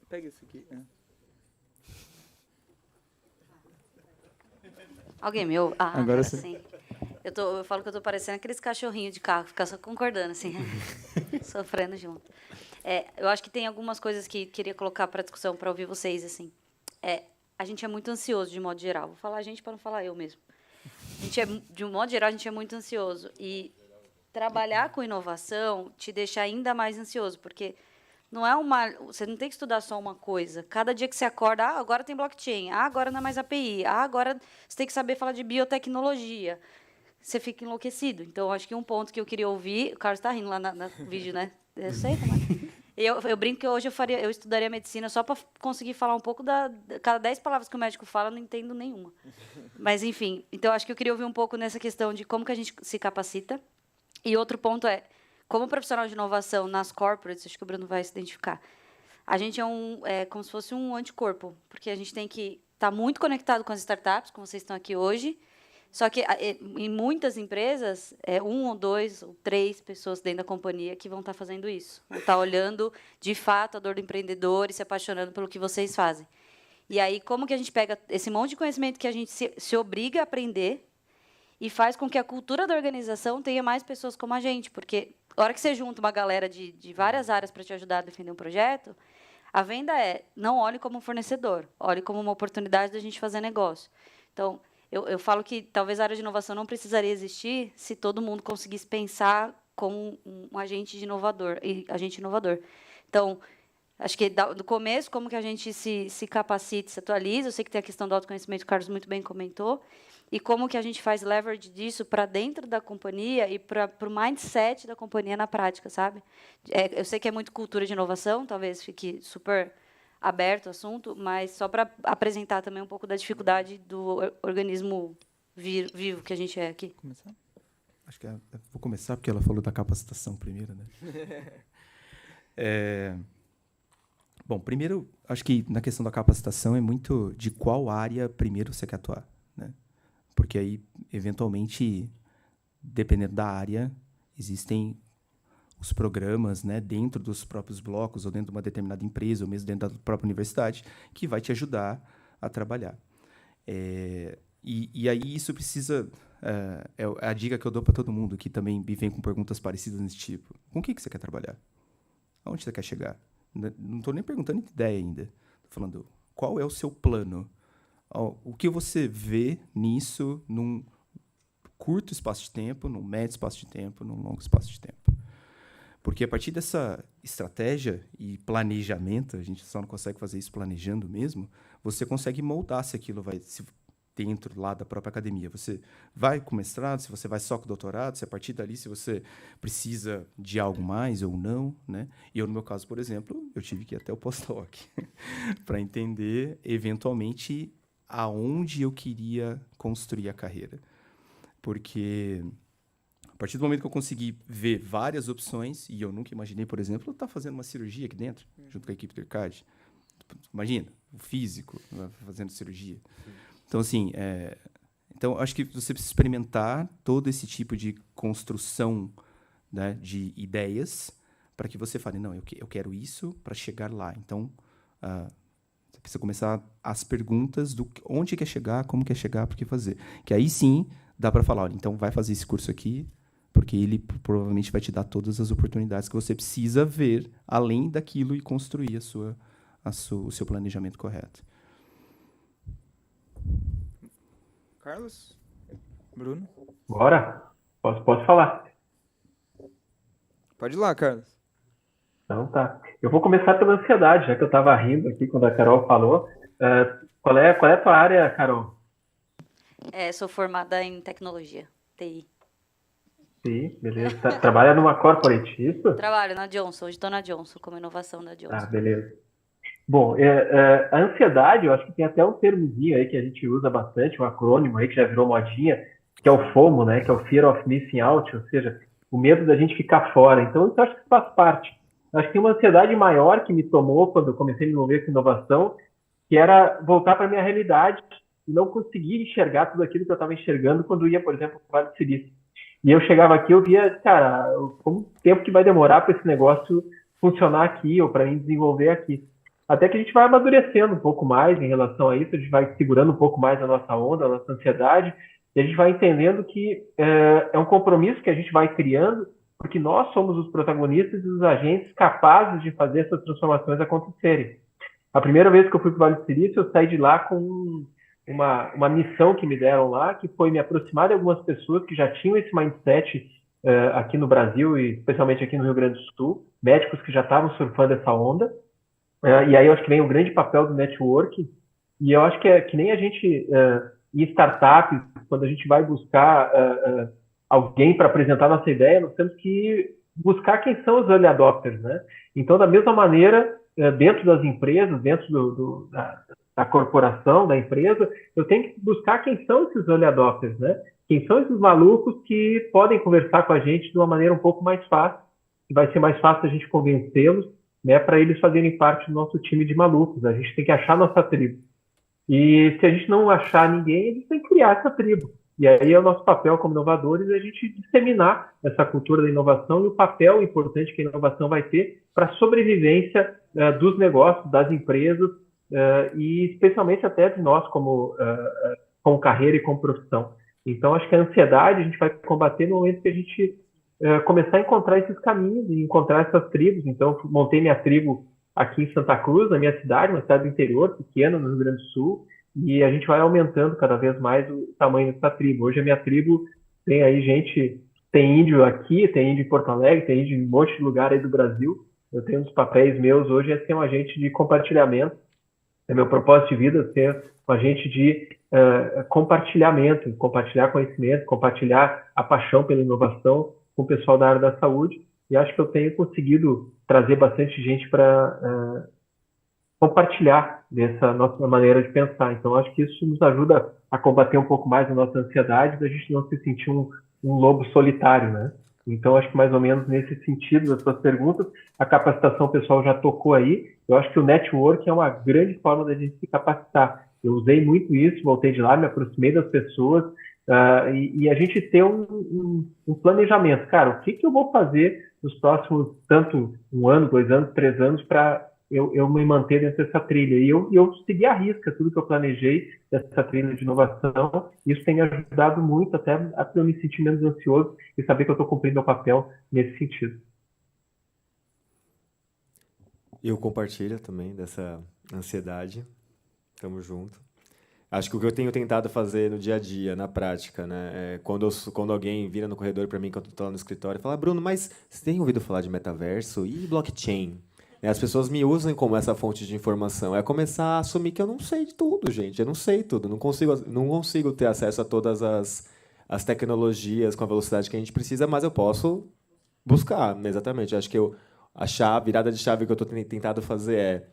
Pega esse aqui, né? Alguém me ouve? Agora sim. Eu falo que eu estou parecendo aqueles cachorrinhos de carro, ficar só concordando, assim, sofrendo junto. Eu acho que tem algumas coisas que queria colocar para discussão, para ouvir vocês, assim. A gente é muito ansioso, de modo geral. Vou falar a gente para não falar eu mesmo. De um modo geral, a gente é muito ansioso. E trabalhar com inovação te deixa ainda mais ansioso, porque você não tem que estudar só uma coisa. Cada dia que você acorda, agora tem blockchain, agora não é mais API, agora você tem que saber falar de biotecnologia. Você fica enlouquecido. Então, acho que um ponto que eu queria ouvir... O Carlos está rindo lá no vídeo, né? Eu sei como é. Eu brinco que hoje eu estudaria medicina só para conseguir falar um pouco cada 10 palavras que o médico fala, eu não entendo nenhuma. Mas, enfim, então acho que eu queria ouvir um pouco nessa questão de como que a gente se capacita. E outro ponto como profissional de inovação nas corporates, acho que o Bruno vai se identificar, a gente é como se fosse um anticorpo, porque a gente tem que estar muito conectado com as startups, como vocês estão aqui hoje, Só que em muitas empresas, é 1 ou 2 ou 3 pessoas dentro da companhia que vão estar fazendo isso. Vão estar olhando, de fato, a dor do empreendedor e se apaixonando pelo que vocês fazem. E aí, como que a gente pega esse monte de conhecimento que a gente se obriga a aprender e faz com que a cultura da organização tenha mais pessoas como a gente? Porque a hora que você junta uma galera de várias áreas para te ajudar a defender um projeto, a venda não olhe como um fornecedor, olhe como uma oportunidade da gente fazer negócio. Então, eu falo que talvez a área de inovação não precisaria existir se todo mundo conseguisse pensar como um agente inovador. Então, acho que do começo, como que a gente se capacita, se atualiza. Eu sei que tem a questão do autoconhecimento, o Carlos muito bem comentou. E como que a gente faz leverage disso para dentro da companhia e para o mindset da companhia na prática, sabe? Eu sei que é muito cultura de inovação, talvez fique super aberto o assunto, mas só para apresentar também um pouco da dificuldade do organismo vivo que a gente é aqui. Começar? Acho que vou começar porque ela falou da capacitação primeiro, né? Bom, primeiro, acho que na questão da capacitação é muito de qual área primeiro você quer atuar, né? Porque aí, eventualmente, dependendo da área, existem os programas, né, dentro dos próprios blocos, ou dentro de uma determinada empresa, ou mesmo dentro da própria universidade, que vai te ajudar a trabalhar. E aí isso precisa... é a dica que eu dou para todo mundo, que também me vem com perguntas parecidas desse tipo. Com o que você quer trabalhar? Aonde você quer chegar? Não estou nem perguntando ideia ainda. Estou falando, qual é o seu plano? O que você vê nisso num curto espaço de tempo, num médio espaço de tempo, num longo espaço de tempo? Porque a partir dessa estratégia e planejamento, a gente só não consegue fazer isso planejando mesmo, você consegue moldar se aquilo vai dentro lá da própria academia. Você vai com mestrado, se você vai só com doutorado, se a partir dali, se você precisa de algo mais ou não, né? E eu, no meu caso, por exemplo, eu tive que ir até o pós-doc para entender, eventualmente, aonde eu queria construir a carreira. Porque a partir do momento que eu consegui ver várias opções, e eu nunca imaginei, por exemplo, eu estar fazendo uma cirurgia aqui dentro, junto com a equipe do IRCAD. Imagina, o físico fazendo cirurgia. Então, assim, então, acho que você precisa experimentar todo esse tipo de construção, né, de ideias para que você fale, não, eu quero isso para chegar lá. Então, você precisa começar as perguntas do onde quer chegar, como quer chegar, por que fazer. Que aí sim dá para falar, olha, então vai fazer esse curso aqui, porque ele provavelmente vai te dar todas as oportunidades que você precisa ver além daquilo e construir o seu planejamento correto. Carlos? Bruno? Bora? Posso falar? Pode ir lá, Carlos. Então tá. Eu vou começar pela ansiedade, já que eu estava rindo aqui quando a Carol falou. Qual é a tua área, Carol? Sou formada em tecnologia, TI. Sim, beleza. Trabalha numa corporate, isso? Trabalho na Johnson, hoje estou na Johnson, como inovação da Johnson. Ah, beleza. Bom, a ansiedade, eu acho que tem até um termozinho aí que a gente usa bastante, um acrônimo aí que já virou modinha, que é o FOMO, né? Que é o Fear of Missing Out, ou seja, o medo da gente ficar fora. Então, eu acho que faz parte. Eu acho que tem uma ansiedade maior que me tomou quando eu comecei a me envolver com inovação, que era voltar para a minha realidade e não conseguir enxergar tudo aquilo que eu estava enxergando quando ia, por exemplo, para o Vale do Silício. E eu chegava aqui, eu via, cara, como tempo que vai demorar para esse negócio funcionar aqui ou para mim desenvolver aqui. Até que a gente vai amadurecendo um pouco mais em relação a isso, a gente vai segurando um pouco mais a nossa onda, a nossa ansiedade, e a gente vai entendendo que é um compromisso que a gente vai criando, porque nós somos os protagonistas e os agentes capazes de fazer essas transformações acontecerem. A primeira vez que eu fui para o Vale do Silício, eu saí de lá com uma missão que me deram lá, que foi me aproximar de algumas pessoas que já tinham esse mindset aqui no Brasil, e especialmente aqui no Rio Grande do Sul, médicos que já estavam surfando essa onda. E aí eu acho que vem o grande papel do networking, e eu acho que é que nem a gente, em startups, quando a gente vai buscar alguém para apresentar nossa ideia, nós temos que buscar quem são os early adopters, né? Então, da mesma maneira, dentro das empresas, dentro da corporação, da empresa, eu tenho que buscar quem são esses early adopters, né? Quem são esses malucos que podem conversar com a gente de uma maneira um pouco mais fácil, que vai ser mais fácil a gente convencê-los, né, para eles fazerem parte do nosso time de malucos. A gente tem que achar nossa tribo. E se a gente não achar ninguém, a gente tem que criar essa tribo. E aí é o nosso papel como inovadores a gente disseminar essa cultura da inovação e o papel importante que a inovação vai ter para a sobrevivência dos negócios, das empresas e especialmente até de nós como carreira e como profissão. Então, acho que a ansiedade a gente vai combater no momento que a gente começar a encontrar esses caminhos e encontrar essas tribos. Então, montei minha tribo aqui em Santa Cruz, na minha cidade, uma cidade do interior, pequena, no Rio Grande do Sul, e a gente vai aumentando cada vez mais o tamanho dessa tribo. Hoje a minha tribo tem aí gente, tem índio aqui, tem índio em Porto Alegre, tem índio em um monte de lugar aí do Brasil. Eu tenho uns papéis meus hoje é ser um agente de compartilhamento. É meu propósito de vida ser um agente de compartilhamento, compartilhar conhecimento, compartilhar a paixão pela inovação com o pessoal da área da saúde. E acho que eu tenho conseguido trazer bastante gente para compartilhar dessa nossa maneira de pensar. Então, acho que isso nos ajuda a combater um pouco mais a nossa ansiedade, da gente não se sentir um lobo solitário, né? Então, acho que mais ou menos nesse sentido das suas perguntas, a capacitação o pessoal já tocou aí. Eu acho que o network é uma grande forma da gente se capacitar. Eu usei muito isso, voltei de lá, me aproximei das pessoas e a gente ter um planejamento. Cara, o que eu vou fazer nos próximos, tanto 1 ano, 2 anos, 3 anos, para eu me manter dentro dessa trilha. E eu segui à risca tudo que eu planejei dessa trilha de inovação. Isso tem me ajudado muito até a eu me sentir menos ansioso e saber que eu estou cumprindo meu papel nesse sentido. Eu compartilho também dessa ansiedade. Tamo junto. Acho que o que eu tenho tentado fazer no dia a dia, na prática, né, quando alguém vira no corredor para mim, quando eu estou lá no escritório, e fala: Bruno, mas você tem ouvido falar de metaverso e blockchain? As pessoas me usam como essa fonte de informação. É começar a assumir que eu não sei de tudo, gente. Eu não sei tudo. Não consigo ter acesso a todas as tecnologias com a velocidade que a gente precisa, mas eu posso buscar, exatamente. Acho que a virada de chave que eu estou tentado fazer é: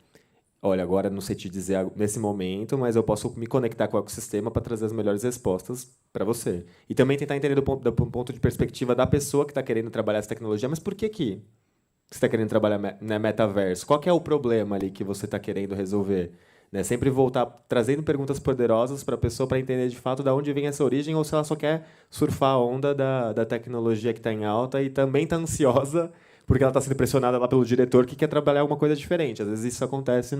olha, agora não sei te dizer nesse momento, mas eu posso me conectar com o ecossistema para trazer as melhores respostas para você. E também tentar entender do ponto de perspectiva da pessoa que está querendo trabalhar essa tecnologia, mas por que você está querendo trabalhar na metaverso? Qual que é o problema ali que você está querendo resolver? Né? Sempre voltar trazendo perguntas poderosas para a pessoa para entender de fato de onde vem essa origem ou se ela só quer surfar a onda da tecnologia que está em alta e também está ansiosa porque ela está sendo pressionada lá pelo diretor que quer trabalhar alguma coisa diferente. Às vezes isso acontece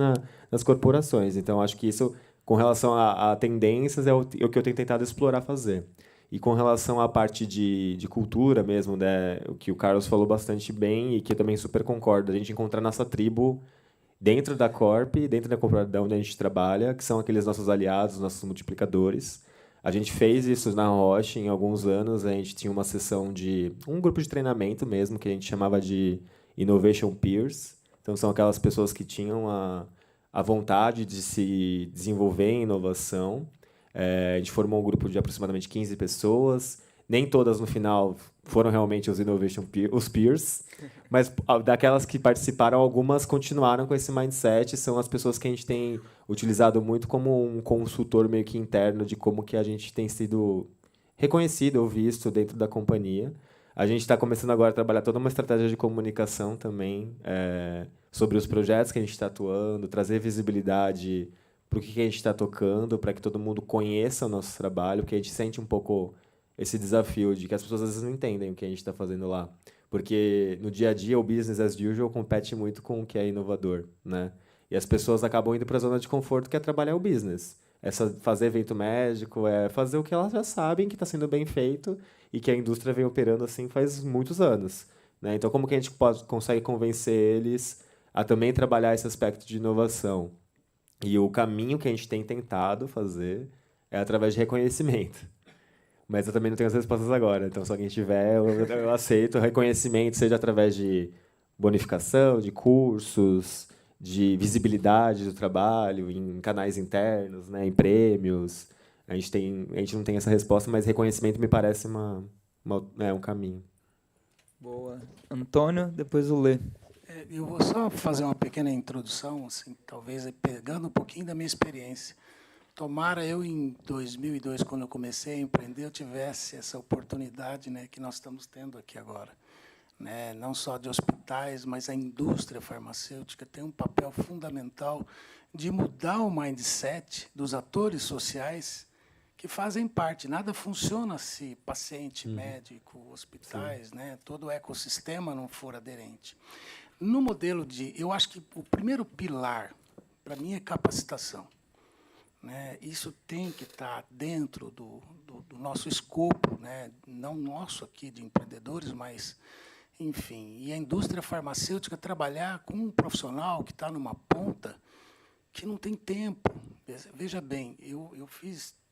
nas corporações. Então, acho que isso, com relação a tendências, é o que eu tenho tentado explorar fazer. E com relação à parte de cultura mesmo, né, o que o Carlos falou bastante bem e que eu também super concordo, a gente encontrar nossa tribo dentro da Corp, dentro da onde a gente trabalha, que são aqueles nossos aliados, nossos multiplicadores. A gente fez isso na Roche em alguns anos. A gente tinha uma sessão um grupo de treinamento mesmo, que a gente chamava de Innovation Peers. Então, são aquelas pessoas que tinham a vontade de se desenvolver em inovação. A gente formou um grupo de aproximadamente 15 pessoas. Nem todas, no final, foram realmente os peers, mas daquelas que participaram, algumas continuaram com esse mindset. São as pessoas que a gente tem utilizado muito como um consultor meio que interno de como que a gente tem sido reconhecido ou visto dentro da companhia. A gente está começando agora a trabalhar toda uma estratégia de comunicação também sobre os projetos que a gente está atuando, trazer visibilidade para o que a gente está tocando, para que todo mundo conheça o nosso trabalho, porque a gente sente um pouco esse desafio de que as pessoas às vezes não entendem o que a gente está fazendo lá. Porque no dia a dia o business as usual compete muito com o que é inovador, né? E as pessoas acabam indo para a zona de conforto, que é trabalhar o business. É fazer evento médico, é fazer o que elas já sabem que está sendo bem feito e que a indústria vem operando assim faz muitos anos, né? Então, como que a gente consegue convencer eles a também trabalhar esse aspecto de inovação? E o caminho que a gente tem tentado fazer é através de reconhecimento. Mas eu também não tenho as respostas agora. Então, se alguém tiver, eu aceito. Reconhecimento, seja através de bonificação, de cursos, de visibilidade do trabalho, em canais internos, né, em prêmios. A gente não tem essa resposta, mas reconhecimento me parece um caminho. Boa. Antônio, depois o Lê. Eu vou só fazer uma pequena introdução, assim, talvez pegando um pouquinho da minha experiência. Tomara eu, em 2002, quando eu comecei a empreender, eu tivesse essa oportunidade, né, que nós estamos tendo aqui agora. Né, não só de hospitais, mas a indústria farmacêutica tem um papel fundamental de mudar o mindset dos atores sociais que fazem parte. Nada funciona se paciente, médico, hospitais, né, todo o ecossistema não for aderente. No modelo eu acho que o primeiro pilar, para mim, é capacitação. Né? Isso tem que estar dentro do nosso escopo, né? Não nosso aqui de empreendedores, mas, enfim, e a indústria farmacêutica trabalhar com um profissional que está numa ponta que não tem tempo. Veja bem, eu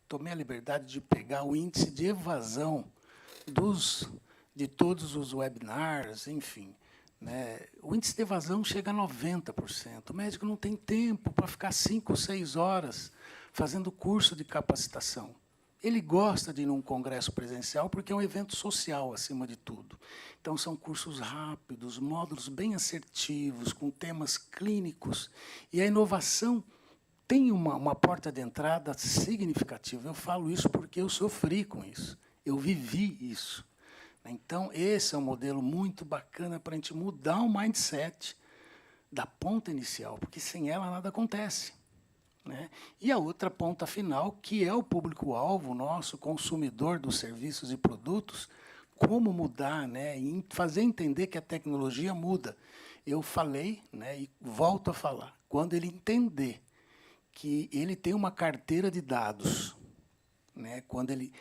tomei a liberdade de pegar o índice de evasão de todos os webinars, enfim. Né? O índice de evasão chega a 90%. O médico não tem tempo para ficar 5 ou 6 horas fazendo curso de capacitação. Ele gosta de ir num congresso presencial porque é um evento social, acima de tudo. Então, são cursos rápidos, módulos bem assertivos, com temas clínicos. E a inovação tem uma porta de entrada significativa. Eu falo isso porque eu sofri com isso. Eu vivi isso. Então, esse é um modelo muito bacana para a gente mudar o mindset da ponta inicial, porque sem ela nada acontece. Né? E a outra ponta final, que é o público-alvo, nosso consumidor dos serviços e produtos, como mudar, né? E fazer entender que a tecnologia muda. Eu falei, né, e volto a falar, quando ele entender que ele tem uma carteira de dados, né, quando ele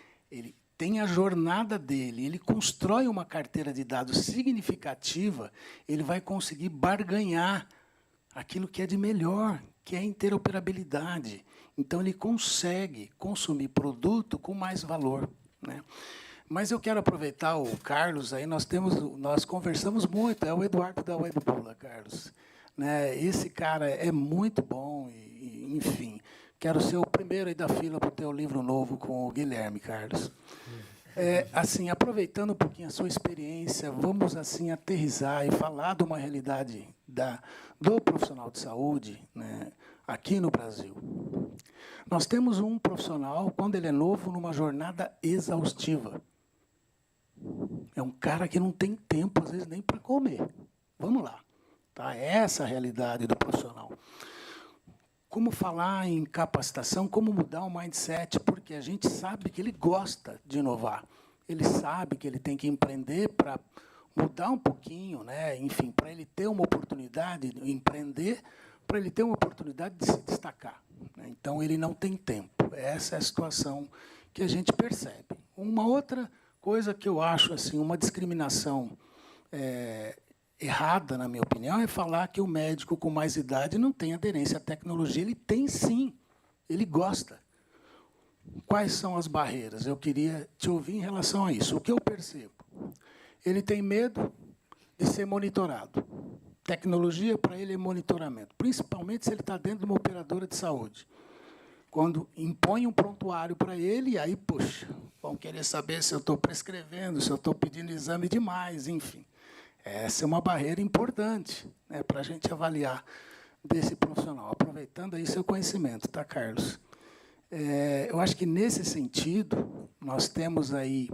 tem a jornada dele, ele constrói uma carteira de dados significativa, ele vai conseguir barganhar aquilo que é de melhor, que é a interoperabilidade. Então, ele consegue consumir produto com mais valor. Né? Mas eu quero aproveitar o Carlos, aí nós conversamos muito, é o Eduardo da Webbula, Carlos. Né? Esse cara é muito bom, enfim, quero ser o primeiro aí da fila para o teu livro novo com o Guilherme, Carlos. Assim, aproveitando um pouquinho a sua experiência, vamos assim aterrissar e falar de uma realidade do profissional de saúde, né, aqui no Brasil. Nós temos um profissional, quando ele é novo, numa jornada exaustiva. É um cara que não tem tempo, às vezes, nem para comer. Vamos lá. Tá? Essa é a realidade do profissional. Como falar em capacitação, como mudar o mindset, porque a gente sabe que ele gosta de inovar. Ele sabe que ele tem que empreender para mudar um pouquinho, né? Enfim, para ele ter uma oportunidade de empreender, para ele ter uma oportunidade de se destacar. Né? Então, ele não tem tempo. Essa é a situação que a gente percebe. Uma outra coisa que eu acho assim, uma discriminação errada, na minha opinião, é falar que o médico com mais idade não tem aderência à tecnologia. Ele tem, sim. Ele gosta. Quais são as barreiras? Eu queria te ouvir em relação a isso. O que eu percebo? Ele tem medo de ser monitorado. Tecnologia, para ele, é monitoramento. Principalmente se ele está dentro de uma operadora de saúde. Quando impõe um prontuário para ele, aí, puxa, vão querer saber se eu estou prescrevendo, se eu estou pedindo exame demais, enfim. Essa é uma barreira importante, né, para a gente avaliar desse profissional. Aproveitando aí seu conhecimento, tá, Carlos? Eu acho que, nesse sentido, nós temos aí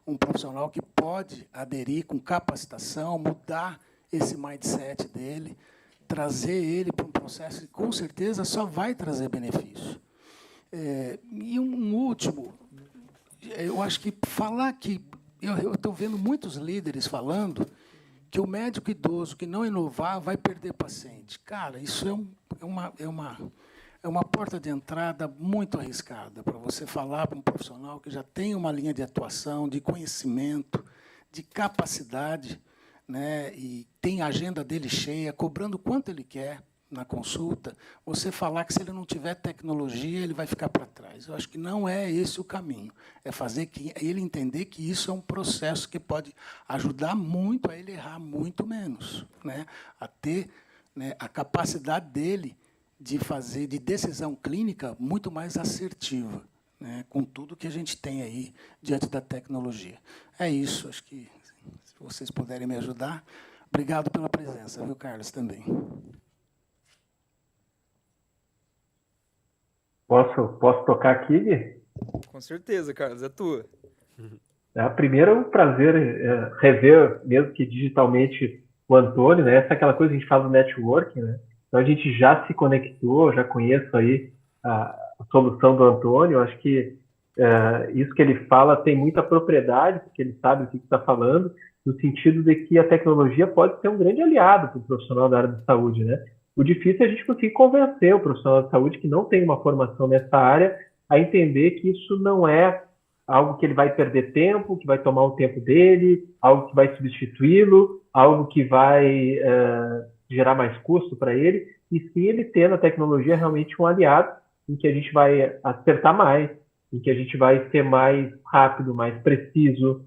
um profissional que pode aderir com capacitação, mudar esse mindset dele, trazer ele para um processo que, com certeza, só vai trazer benefício. E um último, eu acho que falar que... Eu estou vendo muitos líderes falando que o médico idoso que não inovar vai perder paciente. Cara, isso é uma porta de entrada muito arriscada para você falar para um profissional que já tem uma linha de atuação, de conhecimento, de capacidade, né, e tem a agenda dele cheia, cobrando quanto ele quer na consulta, você falar que se ele não tiver tecnologia, ele vai ficar para trás. Eu acho que não é esse o caminho. É fazer que ele entender que isso é um processo que pode ajudar muito a ele errar muito menos, né? A ter, né, a capacidade dele de fazer de decisão clínica muito mais assertiva, né, com tudo que a gente tem aí diante da tecnologia. É isso, acho que, se vocês puderem me ajudar. Obrigado pela presença, viu, Carlos, também. Posso tocar aqui, Gui? Com certeza, Carlos, é tua. Primeiro, é um prazer rever, mesmo que digitalmente, o Antônio, né? Essa é aquela coisa que a gente fala do networking, né? Então, a gente já se conectou, já conheço aí a solução do Antônio. Acho que isso que ele fala tem muita propriedade, porque ele sabe o que está falando, no sentido de que a tecnologia pode ser um grande aliado para o profissional da área da saúde, né? O difícil é a gente conseguir convencer o profissional de saúde que não tem uma formação nessa área a entender que isso não é algo que ele vai perder tempo, que vai tomar o tempo dele, algo que vai substituí-lo, algo que vai gerar mais custo para ele, e sim ele ter na tecnologia realmente um aliado em que a gente vai acertar mais, em que a gente vai ser mais rápido, mais preciso,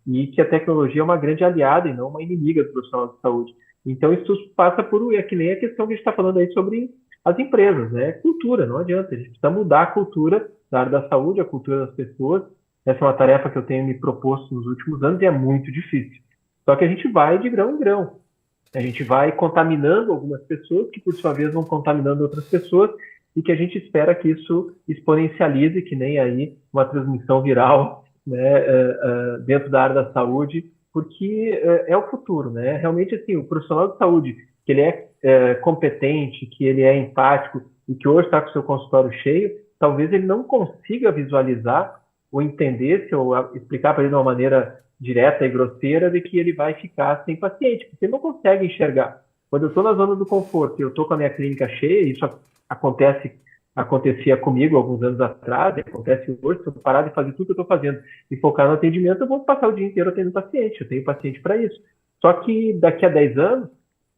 e que a tecnologia é uma grande aliada e não uma inimiga do profissional de saúde. Então, isso passa por, é que nem a questão que a gente está falando aí sobre as empresas, né? Cultura, não adianta, a gente precisa mudar a cultura da área da saúde, a cultura das pessoas. Essa é uma tarefa que eu tenho me proposto nos últimos anos e é muito difícil. Só que a gente vai de grão em grão. A gente vai contaminando algumas pessoas, que por sua vez vão contaminando outras pessoas, e que a gente espera que isso exponencialize, que nem aí uma transmissão viral, né, dentro da área da saúde, porque é o futuro, né? Realmente, assim, o profissional de saúde, que ele é competente, que ele é empático e que hoje está com o seu consultório cheio, talvez ele não consiga visualizar ou entender, se eu explicar para ele de uma maneira direta e grosseira, de que ele vai ficar sem paciente, porque ele não consegue enxergar. Quando eu estou na zona do conforto e eu estou com a minha clínica cheia, isso acontecia comigo alguns anos atrás, acontece hoje, se eu parar de fazer tudo que eu estou fazendo e focar no atendimento, eu vou passar o dia inteiro atendendo paciente, eu tenho paciente para isso. Só que daqui a 10 anos,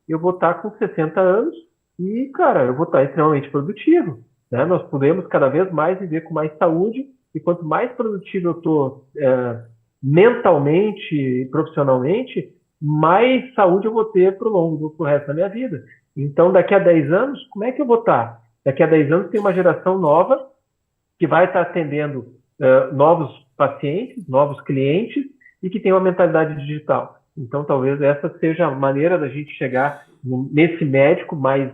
eu vou estar com 60 anos e, cara, eu vou estar extremamente produtivo, né? Nós podemos cada vez mais viver com mais saúde, e quanto mais produtivo eu estou mentalmente e profissionalmente, mais saúde eu vou ter pro resto da minha vida. Então, daqui a 10 anos, como é que eu vou estar? Daqui a 10 anos tem uma geração nova que vai estar atendendo novos pacientes, novos clientes, e que tem uma mentalidade digital. Então, talvez essa seja a maneira da gente chegar nesse médico mais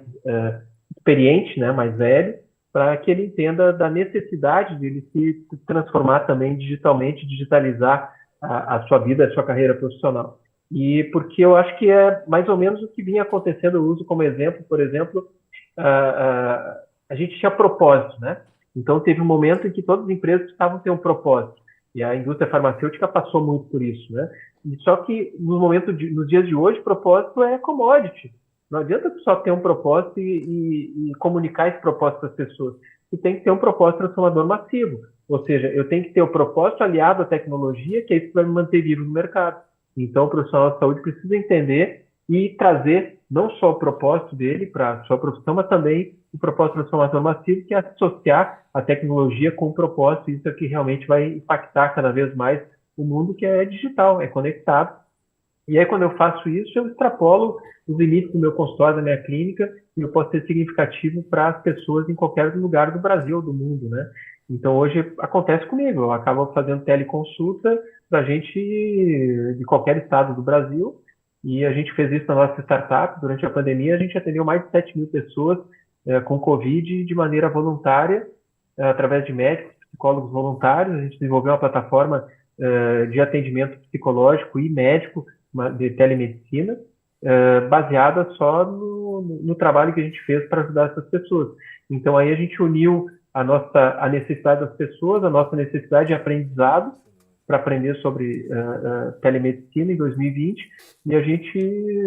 experiente, né, mais velho, para que ele entenda da necessidade de ele se transformar também digitalmente, digitalizar a sua vida, a sua carreira profissional. E porque eu acho que é mais ou menos o que vinha acontecendo, eu uso como exemplo, por exemplo, a gente tinha propósito, né? Então, teve um momento em que todas as empresas precisavam ter um propósito. E a indústria farmacêutica passou muito por isso, né? E só que nos dias de hoje, propósito é commodity. Não adianta só ter um propósito e comunicar esse propósito para as pessoas. Você tem que ter um propósito transformador massivo. Ou seja, eu tenho que ter o propósito aliado à tecnologia, que é isso que vai me manter vivo no mercado. Então, o profissional de saúde precisa entender e trazer não só o propósito dele para a sua profissão, mas também o propósito transformador massivo, que é associar a tecnologia com o propósito. Isso é que realmente vai impactar cada vez mais o mundo, que é digital, é conectado. E aí, quando eu faço isso, eu extrapolo os limites do meu consultório, da minha clínica, e eu posso ser significativo para as pessoas em qualquer lugar do Brasil ou do mundo, né? Então, hoje acontece comigo, eu acabo fazendo teleconsulta para gente de qualquer estado do Brasil, e a gente fez isso na nossa startup. Durante a pandemia, a gente atendeu mais de 7 mil pessoas com Covid de maneira voluntária, através de médicos, psicólogos voluntários. A gente desenvolveu uma plataforma de atendimento psicológico e médico de telemedicina, baseada só no trabalho que a gente fez para ajudar essas pessoas. Então, aí a gente uniu a necessidade das pessoas, a nossa necessidade de aprendizado, para aprender sobre telemedicina em 2020, e a gente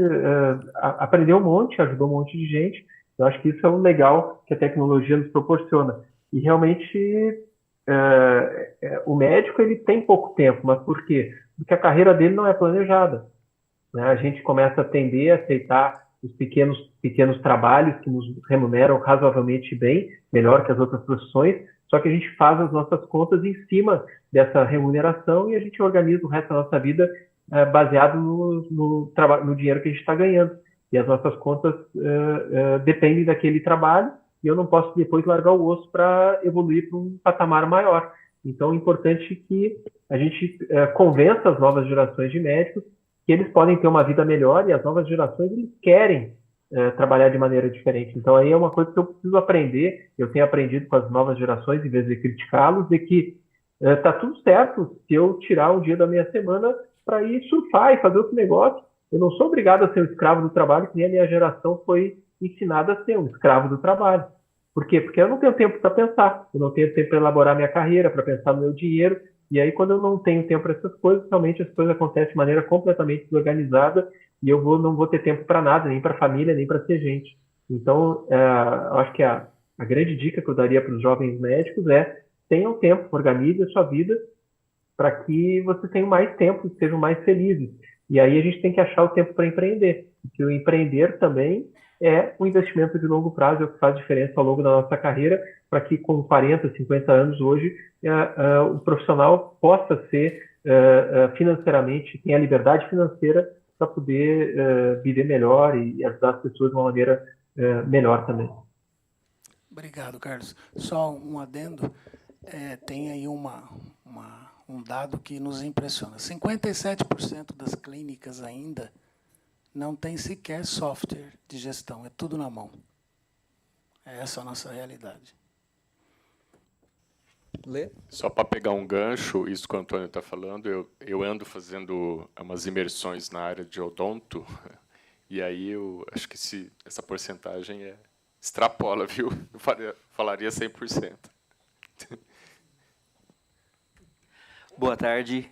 aprendeu um monte, ajudou um monte de gente. Eu acho que isso é o legal que a tecnologia nos proporciona. E realmente o médico ele tem pouco tempo, mas por quê? Porque a carreira dele não é planejada, né? A gente começa a tender a aceitar os pequenos trabalhos que nos remuneram razoavelmente bem, melhor que as outras profissões, só que a gente faz as nossas contas em cima dessa remuneração e a gente organiza o resto da nossa vida baseado no dinheiro que a gente está ganhando. E as nossas contas dependem daquele trabalho, e eu não posso depois largar o osso para evoluir para um patamar maior. Então, é importante que a gente convença as novas gerações de médicos que eles podem ter uma vida melhor, e as novas gerações eles querem trabalhar de maneira diferente. Então, aí é uma coisa que eu preciso aprender, eu tenho aprendido com as novas gerações, em vez de criticá-los, de que está tudo certo se eu tirar um dia da minha semana para ir surfar e fazer outro negócio. Eu não sou obrigado a ser um escravo do trabalho, que nem a minha geração foi ensinada a ser um escravo do trabalho. Por quê? Porque eu não tenho tempo para pensar, eu não tenho tempo para elaborar minha carreira, para pensar no meu dinheiro, e aí quando eu não tenho tempo para essas coisas, realmente as coisas acontecem de maneira completamente desorganizada e não vou ter tempo para nada, nem para a família, nem para ser gente. Então, eu acho que a grande dica que eu daria para os jovens médicos é: tenham tempo, organize a sua vida para que vocês tenham mais tempo e sejam mais felizes. E aí a gente tem que achar o tempo para empreender. Porque o empreender também é um investimento de longo prazo, é o que faz diferença ao longo da nossa carreira, para que com 40, 50 anos hoje, o profissional possa ser financeiramente, tenha liberdade financeira para poder viver melhor e ajudar as pessoas de uma maneira melhor também. Obrigado, Carlos. Só um adendo. Tem aí um dado que nos impressiona. 57% das clínicas ainda não tem sequer software de gestão, é tudo na mão. Essa é a nossa realidade. Lê? Só para pegar um gancho, isso que o Antônio está falando, eu ando fazendo umas imersões na área de odonto, e aí eu acho que essa porcentagem extrapola, viu? Eu falaria 100%. Boa tarde,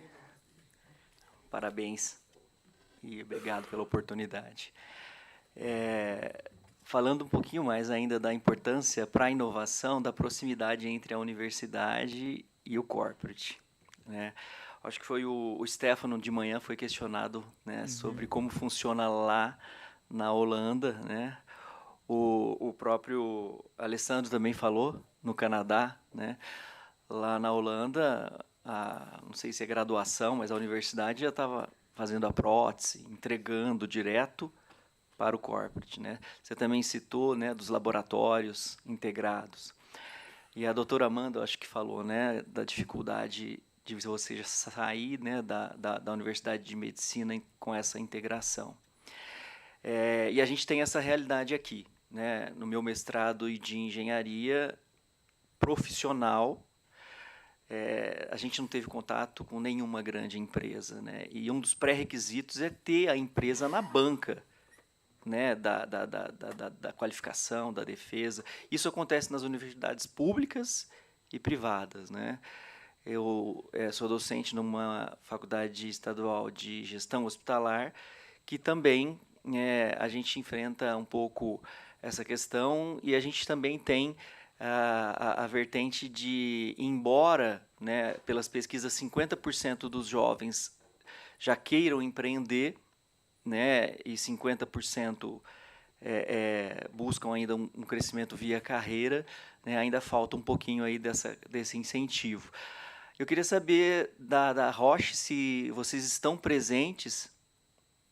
parabéns e obrigado pela oportunidade. Falando um pouquinho mais ainda da importância para a inovação da proximidade entre a universidade e o corporate, né? Acho que foi o Stefano de manhã foi questionado, né, sobre como funciona lá na Holanda, né? O próprio Alessandro também falou no Canadá, né? Lá na Holanda, não sei se é graduação, mas a universidade já estava fazendo a prótese, entregando direto para o corporate, né? Você também citou, né, dos laboratórios integrados. E a doutora Amanda, acho que falou, né, da dificuldade de você já sair, né, da Universidade de Medicina com essa integração. E a gente tem essa realidade aqui, né? No meu mestrado de engenharia profissional, a gente não teve contato com nenhuma grande empresa, né? E um dos pré-requisitos é ter a empresa na banca, né? Da qualificação, da defesa. Isso acontece nas universidades públicas e privadas, né? Eu sou docente numa faculdade estadual de gestão hospitalar, que também a gente enfrenta um pouco essa questão, e a gente também tem a vertente de, embora, né, pelas pesquisas, 50% dos jovens já queiram empreender, né, e 50% buscam ainda um crescimento via carreira, né, ainda falta um pouquinho aí desse incentivo. Eu queria saber da Roche se vocês estão presentes,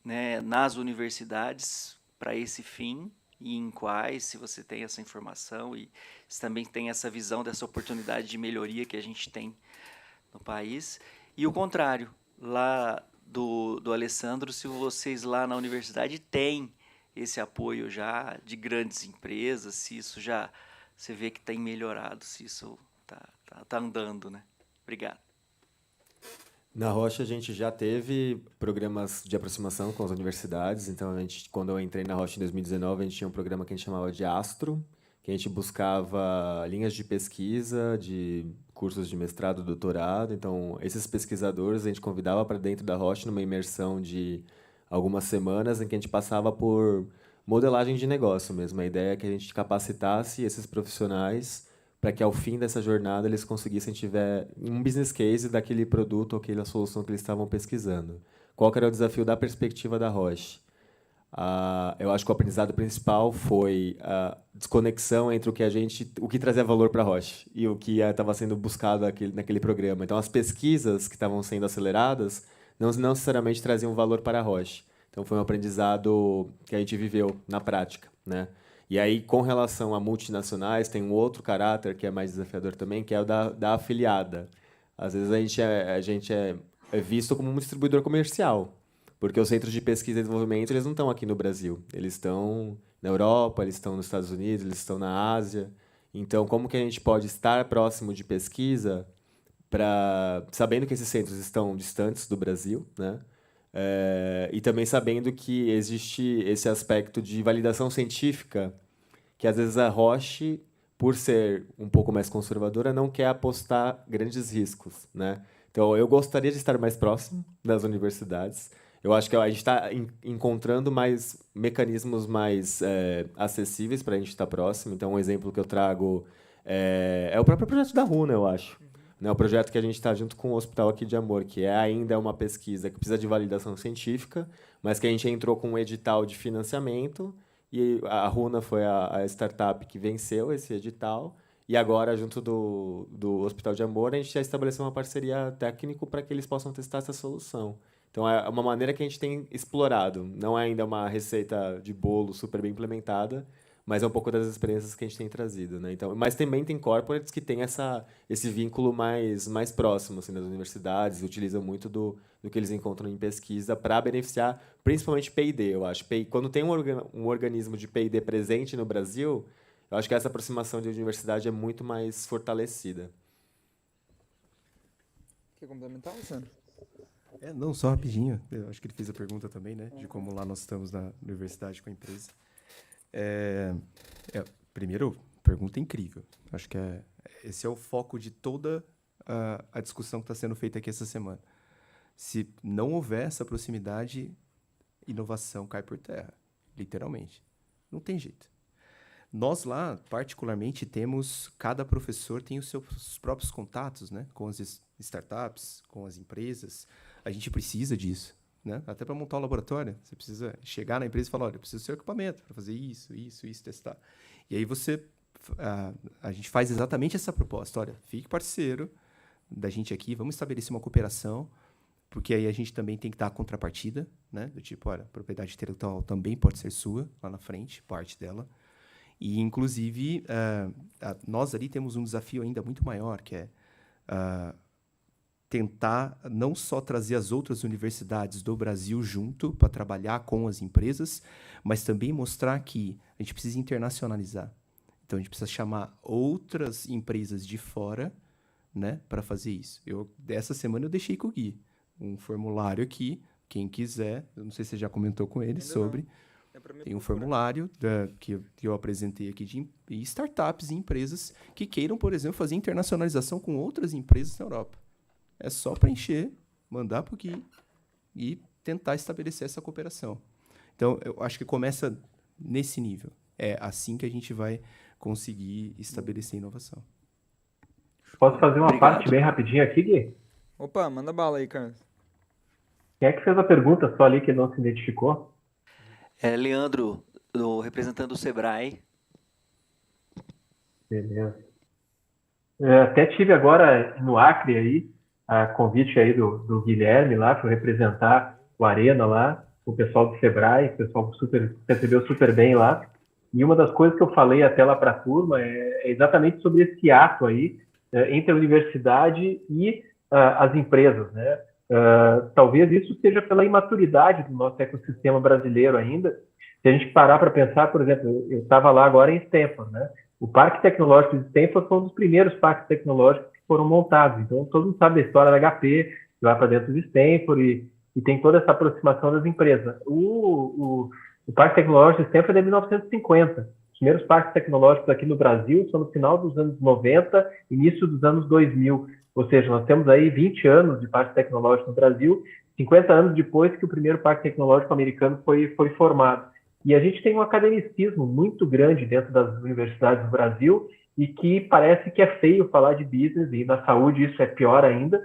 né, nas universidades para esse fim, e em quais, se você tem essa informação e se também tem essa visão dessa oportunidade de melhoria que a gente tem no país. E o contrário, lá do Alessandro, se vocês lá na universidade têm esse apoio já de grandes empresas, se isso já você vê que tem melhorado, se isso tá andando, né? Obrigado. Na Roche, a gente já teve programas de aproximação com as universidades. Então, quando eu entrei na Roche em 2019, a gente tinha um programa que a gente chamava de Astro, que a gente buscava linhas de pesquisa, de cursos de mestrado, doutorado. Então, esses pesquisadores a gente convidava para dentro da Roche numa imersão de algumas semanas, em que a gente passava por modelagem de negócio mesmo. A ideia é que a gente capacitasse esses profissionais para que, ao fim dessa jornada, eles conseguissem tiver um business case daquele produto ou aquela solução que eles estavam pesquisando. Qual que era o desafio da perspectiva da Roche? Eu acho que o aprendizado principal foi a desconexão entre o que trazia valor para a Roche e o que estava sendo buscado naquele programa. Então, as pesquisas que estavam sendo aceleradas não necessariamente traziam valor para a Roche. Então, foi um aprendizado que a gente viveu na prática, né? E aí, com relação a multinacionais, tem um outro caráter que é mais desafiador também, que é o da afiliada. Às vezes a gente é visto como um distribuidor comercial, porque os centros de pesquisa e desenvolvimento eles não estão aqui no Brasil. Eles estão na Europa, eles estão nos Estados Unidos, eles estão na Ásia. Então, como que a gente pode estar próximo de pesquisa, sabendo que esses centros estão distantes do Brasil, né? E também sabendo que existe esse aspecto de validação científica que, às vezes, a Roche por ser um pouco mais conservadora, não quer apostar grandes riscos, né? Então, eu gostaria de estar mais próximo das universidades. Eu acho que a gente está encontrando mais mecanismos mais acessíveis para a gente estar próximo. Então, um exemplo que eu trago é o próprio projeto da RUNA, eu acho. Né? O projeto que a gente está junto com o Hospital aqui de Amor, que ainda é uma pesquisa que precisa de validação científica, mas que a gente entrou com um edital de financiamento, e a RUNA foi a startup que venceu esse edital, e agora, junto do Hospital de Amor, a gente já estabeleceu uma parceria técnica para que eles possam testar essa solução. Então, é uma maneira que a gente tem explorado. Não é ainda uma receita de bolo super bem implementada, mas é um pouco das experiências que a gente tem trazido, né? Então, mas também tem corporates que têm esse vínculo mais próximo assim, das universidades, utilizam muito do que eles encontram em pesquisa para beneficiar, principalmente P&D, eu acho. Quando tem um organismo de P&D presente no Brasil, eu acho que essa aproximação de universidade é muito mais fortalecida. Quer complementar, Luciano? Não, só rapidinho. Eu acho que ele fez a pergunta também, né? De como lá nós estamos na universidade com a empresa. Primeiro, pergunta incrível. Acho que esse é o foco de toda a discussão que está sendo feita aqui essa semana. Se não houver essa proximidade, inovação cai por terra, literalmente. Não tem jeito. Nós lá, particularmente, cada professor tem os seus próprios contatos, né? Com as startups, com as empresas. A gente precisa disso, né? Até para montar o laboratório, você precisa chegar na empresa e falar, olha, eu preciso do seu equipamento para fazer isso, testar. E aí a gente faz exatamente essa proposta. Olha, fique parceiro da gente aqui, vamos estabelecer uma cooperação, porque aí a gente também tem que dar a contrapartida, né? Do tipo, olha, a propriedade intelectual também pode ser sua, lá na frente, parte dela. E, inclusive, nós ali temos um desafio ainda muito maior, que é tentar não só trazer as outras universidades do Brasil junto para trabalhar com as empresas, mas também mostrar que a gente precisa internacionalizar. Então, a gente precisa chamar outras empresas de fora, né, para fazer isso. Dessa semana eu deixei com o Gui um formulário aqui, quem quiser, eu não sei se você já comentou com ele sobre... Tem um formulário que eu apresentei aqui de startups e empresas que queiram, por exemplo, fazer internacionalização com outras empresas na Europa. É só preencher, mandar para o Gui e tentar estabelecer essa cooperação. Então, eu acho que começa nesse nível. É assim que a gente vai conseguir estabelecer inovação. Posso fazer uma parte bem rapidinho aqui, Gui? Opa, manda bala aí, Carlos. Quem é que fez a pergunta só ali que não se identificou? Leandro, representando o Sebrae. Beleza. Até tive agora no Acre aí, a convite aí do Guilherme lá, para representar o Arena lá, o pessoal do Sebrae, o pessoal recebeu super bem lá. E uma das coisas que eu falei até lá para a turma é exatamente sobre esse ato aí entre a universidade e as empresas, né? Talvez isso seja pela imaturidade do nosso ecossistema brasileiro ainda. Se a gente parar para pensar, por exemplo, eu estava lá agora em Stanford, né? O Parque Tecnológico de Stanford foi um dos primeiros parques tecnológicos que foram montados. Então, todo mundo sabe da história da HP, que vai para dentro de Stanford e tem toda essa aproximação das empresas. O Parque Tecnológico de Stanford é de 1950. Os primeiros parques tecnológicos aqui no Brasil são no final dos anos 90, início dos anos 2000. Ou seja, nós temos aí 20 anos de parque tecnológico no Brasil, 50 anos depois que o primeiro parque tecnológico americano foi formado. E a gente tem um academicismo muito grande dentro das universidades do Brasil e que parece que é feio falar de business, e na saúde isso é pior ainda,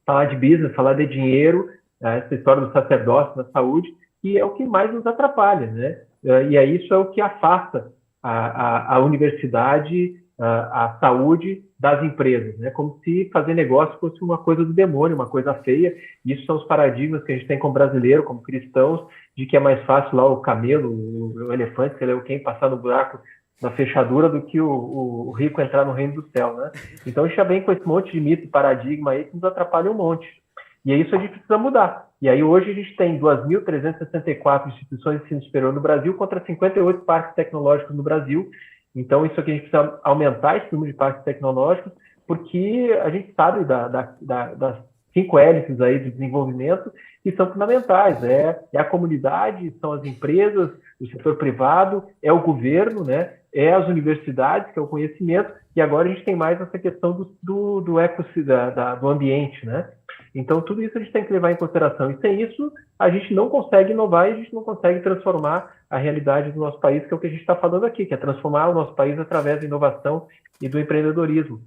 falar de business, falar de dinheiro, essa história do sacerdócio na saúde, que é o que mais nos atrapalha, né? E aí isso é o que afasta a universidade, a saúde das empresas, né? Como se fazer negócio fosse uma coisa do demônio, uma coisa feia. Isso são os paradigmas que a gente tem como brasileiro, como cristãos, de que é mais fácil lá o camelo, o elefante, sei lá quem, passar no buraco da fechadura do que o rico entrar no reino do céu, né? Então a gente já vem com esse monte de mito e paradigma aí que nos atrapalha um monte. E é isso a gente precisa mudar. E aí hoje a gente tem 2.364 instituições de ensino superior no Brasil contra 58 parques tecnológicos no Brasil. Então, isso aqui a gente precisa aumentar esse número de parques tecnológicos, porque a gente sabe das 5 hélices aí de desenvolvimento que são fundamentais. É a comunidade, são as empresas, o setor privado, é o governo, né? é as universidades, que é o conhecimento, e agora a gente tem mais essa questão do ecossistema, do ambiente, né? Então, tudo isso a gente tem que levar em consideração. E sem isso, a gente não consegue inovar e a gente não consegue transformar a realidade do nosso país, que é o que a gente está falando aqui, que é transformar o nosso país através da inovação e do empreendedorismo.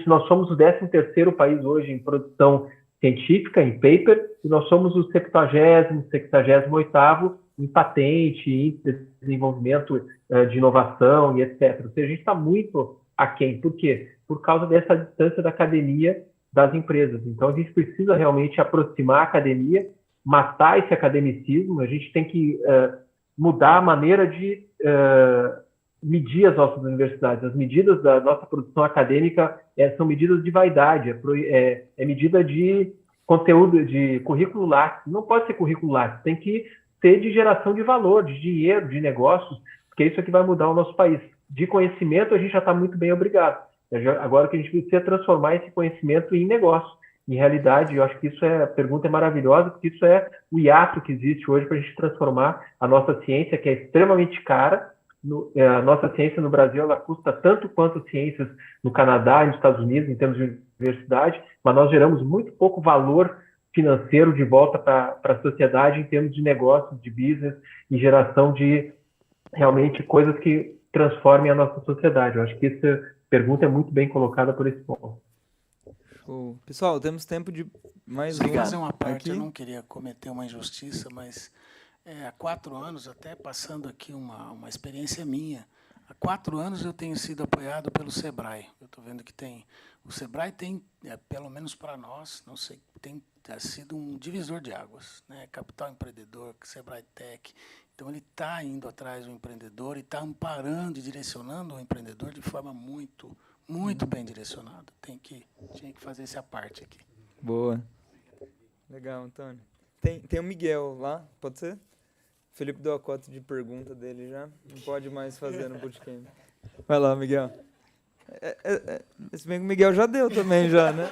Nós somos o 13º país hoje em produção científica, em paper, e nós somos o 70º, 78º em patente, em desenvolvimento de inovação e etc. Ou seja, a gente está muito aquém. Por quê? Por causa dessa distância da academia das empresas. Então, a gente precisa realmente aproximar a academia, matar esse academicismo, a gente tem que mudar a maneira de medir as nossas universidades. As medidas da nossa produção acadêmica são medidas de vaidade, é medida de conteúdo, de currículo latte. Não pode ser currículo latte, tem que ser de geração de valor, de dinheiro, de negócios, porque isso é que vai mudar o nosso país. De conhecimento, a gente já está muito bem, obrigado. Agora o que a gente precisa é transformar esse conhecimento em negócio, em realidade. Eu acho que a pergunta é maravilhosa, porque isso é o hiato que existe hoje para a gente transformar a nossa ciência, que é extremamente cara. A nossa ciência no Brasil, ela custa tanto quanto ciências no Canadá e nos Estados Unidos, em termos de universidade, mas nós geramos muito pouco valor financeiro de volta para a sociedade em termos de negócios, de business e geração de realmente coisas que transformem a nossa sociedade. Eu acho que essa pergunta é muito bem colocada por esse ponto. Pessoal, temos tempo de mais Vou fazer uma parte, aqui. Eu não queria cometer uma injustiça, mas há 4 anos, até passando aqui uma experiência minha, há 4 anos eu tenho sido apoiado pelo Sebrae. Eu estou vendo que o Sebrae tem, pelo menos para nós, não sei, tem sido um divisor de águas, né? Capital Empreendedor, Sebrae Tech. Então, ele está indo atrás do empreendedor e está amparando e direcionando o empreendedor de forma muito, muito bem direcionada. Tinha que fazer essa parte aqui. Boa. Legal, Antônio. Tem o Miguel lá, pode ser? O Felipe deu a cota de pergunta dele já. Não pode mais fazer no bootcamp. Vai lá, Miguel. Se bem que o Miguel já deu também, já, né?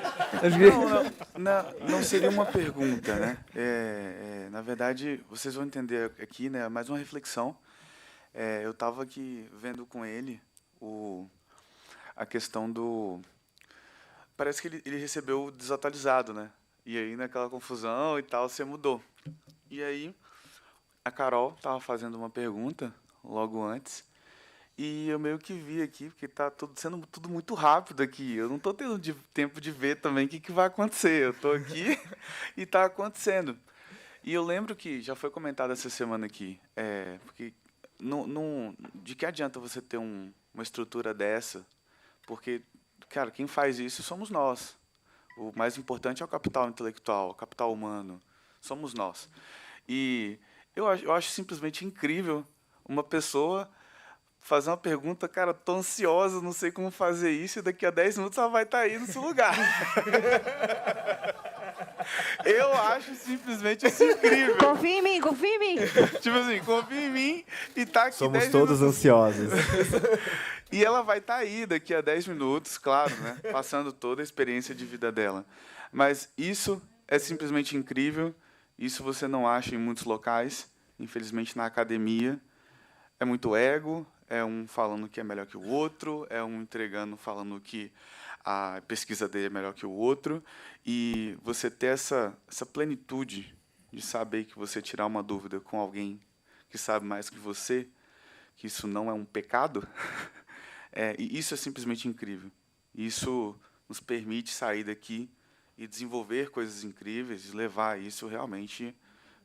Não seria uma pergunta, né? Na verdade, vocês vão entender aqui, né? Mais uma reflexão. Eu estava aqui vendo com ele a questão do... Parece que ele recebeu desatualizado, né? E aí, naquela confusão e tal, você mudou. E aí, a Carol estava fazendo uma pergunta logo antes. E eu meio que vi aqui, porque está sendo tudo muito rápido aqui. Eu não estou tendo tempo de ver também o que vai acontecer. Eu estou aqui e está acontecendo. E eu lembro que já foi comentado essa semana aqui, porque de que adianta você ter uma estrutura dessa? Porque, cara, quem faz isso somos nós. O mais importante é o capital intelectual, o capital humano. Somos nós. E eu acho simplesmente incrível uma pessoa fazer uma pergunta, cara, tô ansiosa, não sei como fazer isso, e daqui a 10 minutos ela vai estar aí no seu lugar. Eu acho simplesmente isso incrível. Confia em mim, confia em mim. Tipo assim, confia em mim e tá aqui. Somos todos ansiosos. E ela vai estar aí daqui a 10 minutos, claro, né? Passando toda a experiência de vida dela. Mas isso é simplesmente incrível. Isso você não acha em muitos locais. Infelizmente, na academia, é muito ego. É um falando que é melhor que o outro, é um entregando falando que a pesquisa dele é melhor que o outro. E você ter essa plenitude de saber que você tirar uma dúvida com alguém que sabe mais que você, que isso não é um pecado, e isso é simplesmente incrível. Isso nos permite sair daqui e desenvolver coisas incríveis e levar isso realmente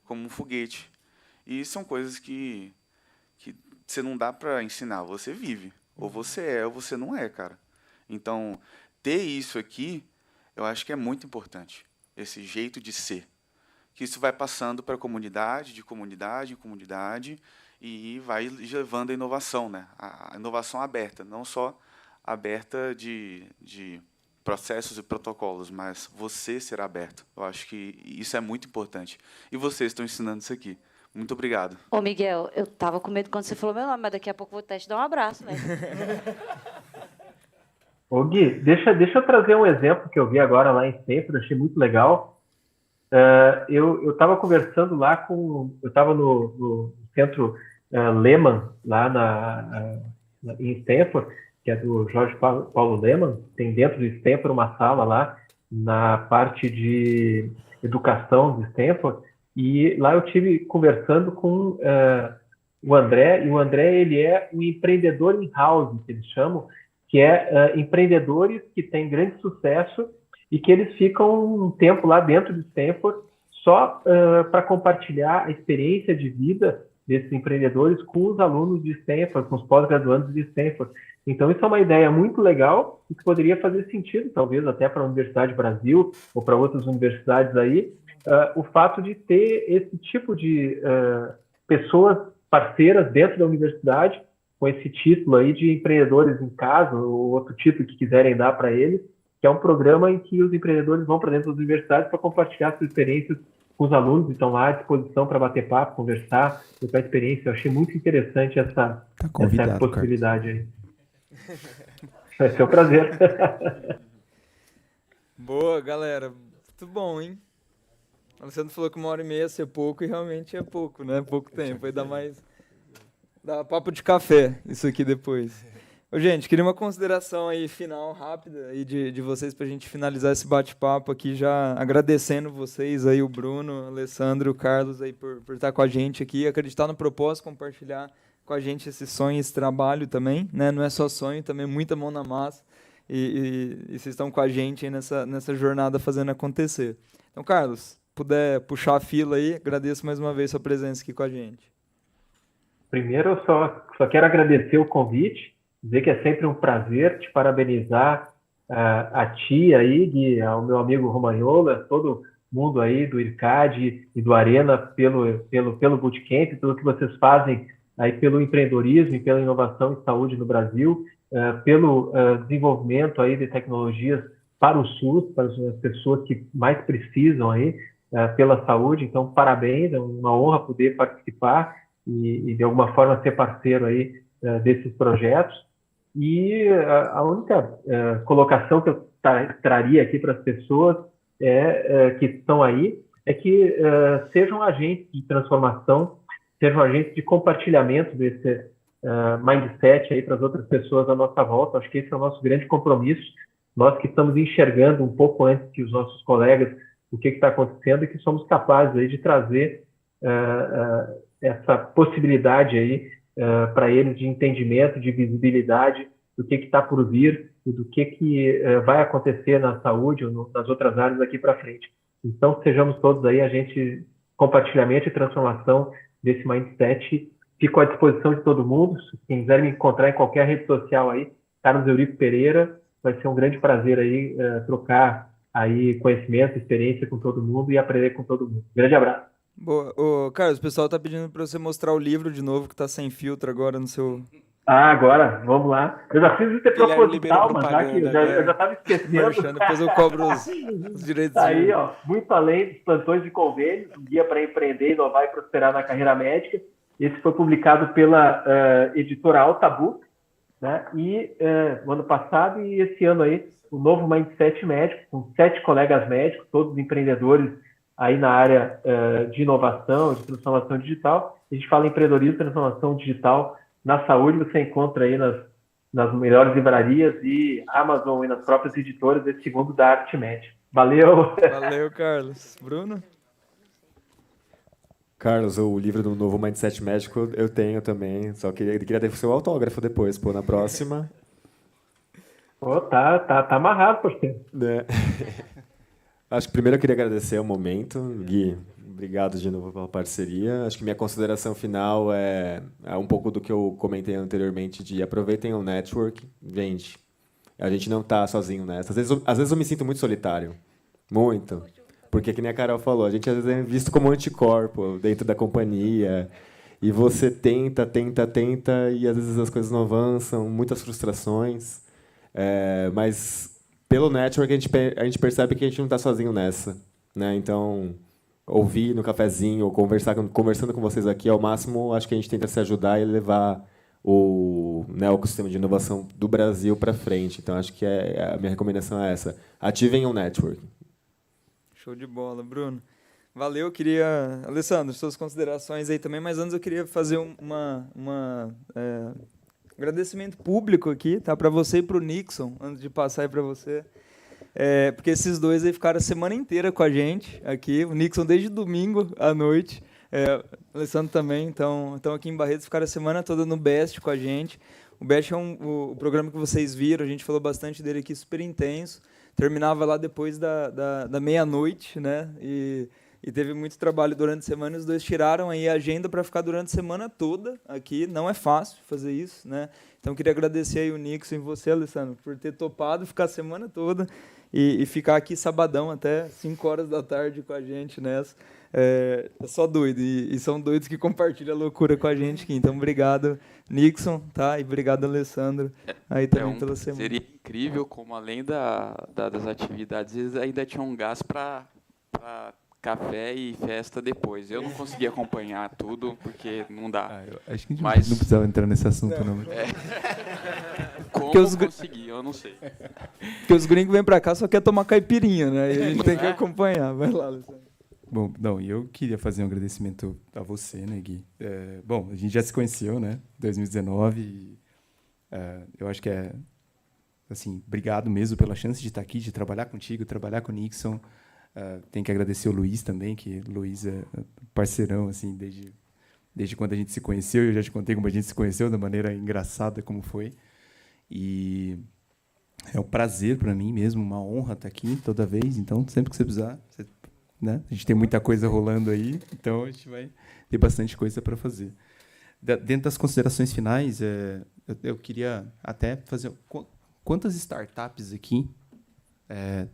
como um foguete. E são coisas que você não dá para ensinar, você vive. Ou você é, ou você não é, cara. Então, ter isso aqui, eu acho que é muito importante. Esse jeito de ser. Que isso vai passando para comunidade, de comunidade em comunidade, e vai levando a inovação, né? A inovação aberta, não só aberta de processos e protocolos, mas você ser aberto. Eu acho que isso é muito importante. E vocês estão ensinando isso aqui. Muito obrigado. Ô, Miguel, eu tava com medo quando você falou meu nome, mas daqui a pouco eu vou até te dar um abraço, velho. Ô, Gui, deixa eu trazer um exemplo que eu vi agora lá em Stanford, achei muito legal. Eu estava conversando lá eu estava no centro Lehman, lá em Stanford, que é do Jorge Paulo Lehmann. Tem dentro de Stanford uma sala lá, na parte de educação de Stanford, e lá eu tive conversando com o André, e o André ele é um empreendedor in-house, que eles chamam, que é empreendedores que têm grande sucesso e que eles ficam um tempo lá dentro de Stanford só para compartilhar a experiência de vida desses empreendedores com os alunos de Stanford, com os pós-graduandos de Stanford. Então, isso é uma ideia muito legal e que poderia fazer sentido, talvez, até para a Universidade Brasil ou para outras universidades aí, o fato de ter esse tipo de pessoas parceiras dentro da universidade, com esse título aí de empreendedores em casa, ou outro título que quiserem dar para eles, que é um programa em que os empreendedores vão para dentro das universidades para compartilhar suas experiências com os alunos, estão lá à disposição para bater papo, conversar, trocar experiência. Eu achei muito interessante essa possibilidade aí. Vai ser um prazer. Boa, galera. Muito bom, hein? O Alessandro falou que 1h30 ia ser pouco, e realmente é pouco, né? Pouco tempo. Vai dar mais... Dá papo de café, isso aqui depois. Ô, gente, queria uma consideração aí final rápida aí de vocês para a gente finalizar esse bate-papo aqui, já agradecendo vocês aí, o Bruno, o Alessandro, o Carlos aí por estar com a gente aqui, acreditar no propósito, compartilhar com a gente esse sonho, esse trabalho também, né? Não é só sonho, também muita mão na massa, e vocês estão com a gente aí nessa jornada fazendo acontecer. Então, Carlos, puder puxar a fila aí, agradeço mais uma vez sua presença aqui com a gente. Primeiro, eu só quero agradecer o convite, dizer que é sempre um prazer, te parabenizar a ti aí, Gui, ao meu amigo Romagnolo, todo mundo aí do IRCAD e do Arena pelo Bootcamp, pelo que vocês fazem aí pelo empreendedorismo e pela inovação em saúde no Brasil, pelo desenvolvimento aí de tecnologias para o SUS, para as pessoas que mais precisam aí pela saúde. Então, parabéns, é uma honra poder participar e de alguma forma ser parceiro aí desses projetos. E a única colocação que eu traria aqui para as pessoas que estão aí é que sejam agentes de transformação, sejam agentes de compartilhamento desse mindset aí para as outras pessoas à nossa volta. Acho que esse é o nosso grande compromisso. Nós que estamos enxergando um pouco antes que os nossos colegas o que está acontecendo e que somos capazes aí de trazer essa possibilidade aí para eles de entendimento, de visibilidade do que está por vir e do que vai acontecer na saúde ou nas outras áreas daqui para frente. Então, sejamos todos aí agentes compartilhamento e transformação desse mindset. Fico à disposição de todo mundo. Se quiser me encontrar em qualquer rede social aí, Carlos Eurico Pereira, vai ser um grande prazer aí trocar aí conhecimento, experiência com todo mundo e aprender com todo mundo. Grande abraço. Boa. Ô, Carlos, o pessoal está pedindo para você mostrar o livro de novo, que está sem filtro agora no seu... Agora, vamos lá. Eu já fiz isso proposital, mas eu já estava esquecendo. Depois eu cobro os direitos. Tá aí, ó, muito além dos plantões de convênios, um guia para empreender, inovar e prosperar na carreira médica. Esse foi publicado pela editora Altabook, né? E no ano passado e esse ano aí, o novo Mindset Médico, com 7 colegas médicos, todos empreendedores aí na área de inovação, de transformação digital. A gente fala em empreendedorismo e transformação digital na saúde. Você encontra aí nas melhores livrarias e Amazon e nas próprias editoras esse segundo da Arte Média. Valeu! Valeu, Carlos. Bruno? Carlos, o livro do novo Mindset Médico eu tenho também, só queria ter o seu autógrafo depois, na próxima. Tá amarrado, parceiro. Acho que primeiro eu queria agradecer o momento, Gui. Obrigado de novo pela parceria. Acho que minha consideração final é um pouco do que eu comentei anteriormente, de aproveitem o network. Gente, a gente não está sozinho nessa. Às vezes eu me sinto muito solitário. Muito. Porque, que nem a Carol falou, a gente às vezes é visto como anticorpo dentro da companhia. E você tenta, e às vezes as coisas não avançam, muitas frustrações. Mas pelo network a gente percebe que a gente não está sozinho nessa, né? Então, ouvir no cafezinho ou conversando com vocês aqui, ao máximo, acho que a gente tenta se ajudar e levar o ecossistema de inovação do Brasil para frente. Então, acho que a minha recomendação é essa. Ativem o network. Show de bola, Bruno. Valeu, queria... Alessandro, suas considerações aí também, mas antes eu queria fazer agradecimento público aqui, tá? Para você e para o Nixon, antes de passar aí para você. Porque esses dois aí ficaram a semana inteira com a gente aqui, o Nixon desde domingo à noite, o Alessandro também, então aqui em Barretos ficaram a semana toda no BEST com a gente. O BEST é o programa que vocês viram, a gente falou bastante dele aqui, super intenso, terminava lá depois da meia-noite, né? E teve muito trabalho durante a semana, e os dois tiraram aí a agenda para ficar durante a semana toda aqui. Não é fácil fazer isso, né? Então, queria agradecer aí o Nixon e você, Alessandro, por ter topado ficar a semana toda e ficar aqui sabadão até 5 horas da tarde com a gente nessa. É só doido, e são doidos que compartilham a loucura com a gente aqui. Então, obrigado, Nixon, tá? E obrigado, Alessandro, aí também pela semana. Seria incrível como, além das atividades, eles ainda tinham um gás para café e festa depois. Eu não consegui acompanhar tudo, porque não dá. Acho que a gente não precisava entrar nesse assunto, não. Como consegui, eu não sei. Porque os gringos vêm para cá só quer tomar caipirinha, né? E a gente tem que acompanhar. Vai lá, Alessandro. Bom, não, eu queria fazer um agradecimento a você, né, Gui? Bom, a gente já se conheceu, né? 2019. Eu acho que assim, obrigado mesmo pela chance de estar aqui, de trabalhar contigo, trabalhar com o Nixon. Tem que agradecer o Luiz também, que o Luiz é parceirão, assim, desde quando a gente se conheceu. Eu já te contei como a gente se conheceu, da maneira engraçada como foi. E é um prazer para mim mesmo, uma honra estar aqui toda vez. Então, sempre que você precisar, né? A gente tem muita coisa rolando aí, então a gente vai ter bastante coisa para fazer. Dentro das considerações finais, eu queria até fazer... Quantas startups aqui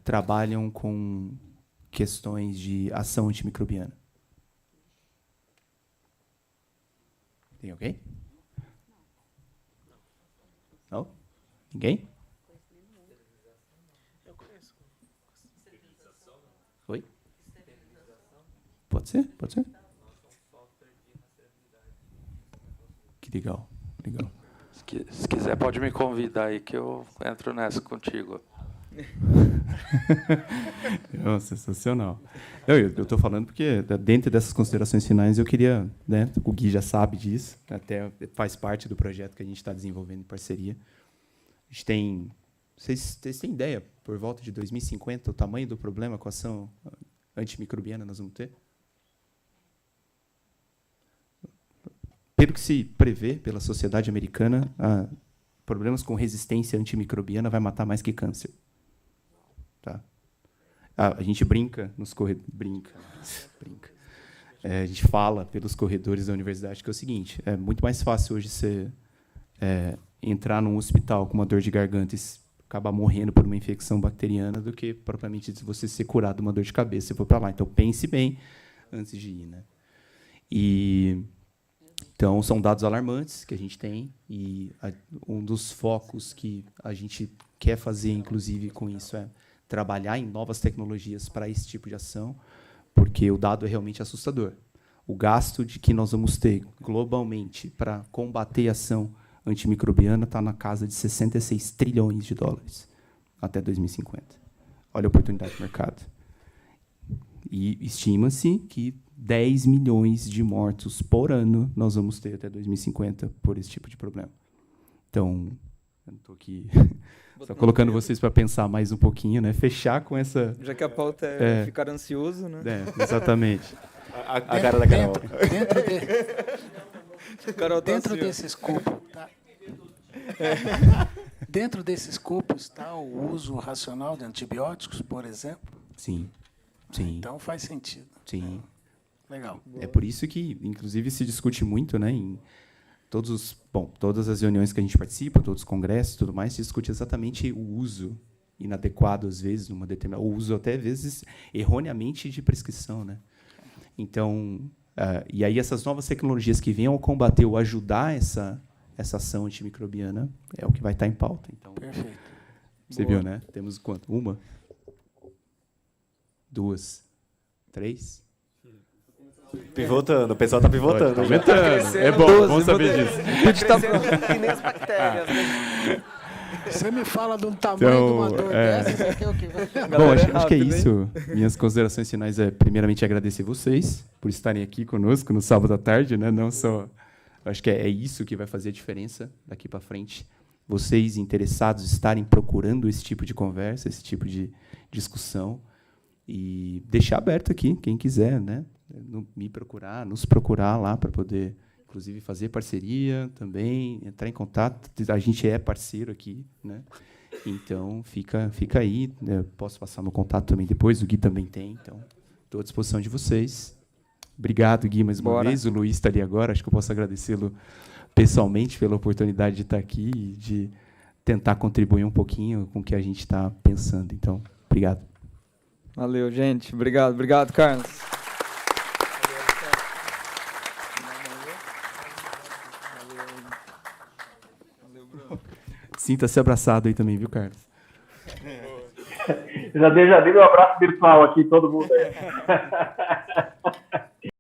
trabalham com questões de ação antimicrobiana? Tem alguém? Não? Ninguém? Oi? Pode ser? Pode ser? Que legal, legal. Se quiser, pode me convidar aí que eu entro nessa contigo. Não, sensacional. Eu estou falando porque, dentro dessas considerações finais, eu queria, né, o Gui já sabe disso, até faz parte do projeto que a gente está desenvolvendo em parceria. A gente tem... Vocês têm ideia, por volta de 2050, o tamanho do problema com a ação antimicrobiana nós vamos ter? Pelo que se prevê pela sociedade americana, problemas com resistência antimicrobiana vai matar mais que câncer. Tá? A gente brinca nos corredores. Brinca. A gente fala pelos corredores da universidade que é o seguinte: é muito mais fácil hoje você entrar num hospital com uma dor de garganta e acabar morrendo por uma infecção bacteriana do que propriamente você ser curado de uma dor de cabeça se for para lá. Então pense bem antes de ir, né? Então, são dados alarmantes que a gente tem, e um dos focos que a gente quer fazer, inclusive, com isso, é trabalhar em novas tecnologias para esse tipo de ação, porque o dado é realmente assustador. O gasto que nós vamos ter globalmente para combater a ação antimicrobiana está na casa de 66 trilhões de dólares até 2050. Olha a oportunidade de mercado. E estima-se que 10 milhões de mortos por ano nós vamos ter até 2050 por esse tipo de problema. Então, eu estou aqui só colocando vocês para pensar mais um pouquinho, né? Fechar com essa... Já que a pauta é ficar ansioso, né? Exatamente. A cara da Carol. Dentro desse escopo, tá? Dentro desse escopo está o uso racional de antibióticos, por exemplo? Sim. Sim. Então faz sentido. Sim. Legal. É por isso que, inclusive, se discute muito, né, em todas as reuniões que a gente participa, todos os congressos e tudo mais, se discute exatamente o uso inadequado, às vezes, numa determinada... O uso, até, às vezes, erroneamente de prescrição, né? Então, e aí essas novas tecnologias que venham combater ou ajudar essa ação antimicrobiana é o que vai estar em pauta. Então, perfeito. Você viu, né? Temos quanto? 1, 2, 3... Pivotando, o pessoal está pivotando. Tá aumentando. É bom, 12, bom saber disso. Tá crescendo que nem as bactérias, né? Você me fala de um tamanho de uma dor dessa, você quer o quê? Bom, acho que é isso. Minhas considerações finais é, primeiramente, agradecer vocês por estarem aqui conosco no sábado à tarde, né? Não só... Acho que é isso que vai fazer a diferença daqui para frente. Vocês interessados estarem procurando esse tipo de conversa, esse tipo de discussão, e deixar aberto aqui, quem quiser, né? Me procurar, nos procurar lá para poder, inclusive, fazer parceria também, entrar em contato. A gente é parceiro aqui, né? Então, fica aí. Né? Posso passar meu contato também depois, o Gui também tem. Então, estou à disposição de vocês. Obrigado, Gui, mais uma vez. O Luiz está ali agora. Acho que eu posso agradecê-lo pessoalmente pela oportunidade de estar aqui e de tentar contribuir um pouquinho com o que a gente está pensando. Então, obrigado. Valeu, gente. Obrigado, Carlos. Sinta-se abraçado aí também, viu, Carlos? Já dei meu abraço virtual aqui, todo mundo aí.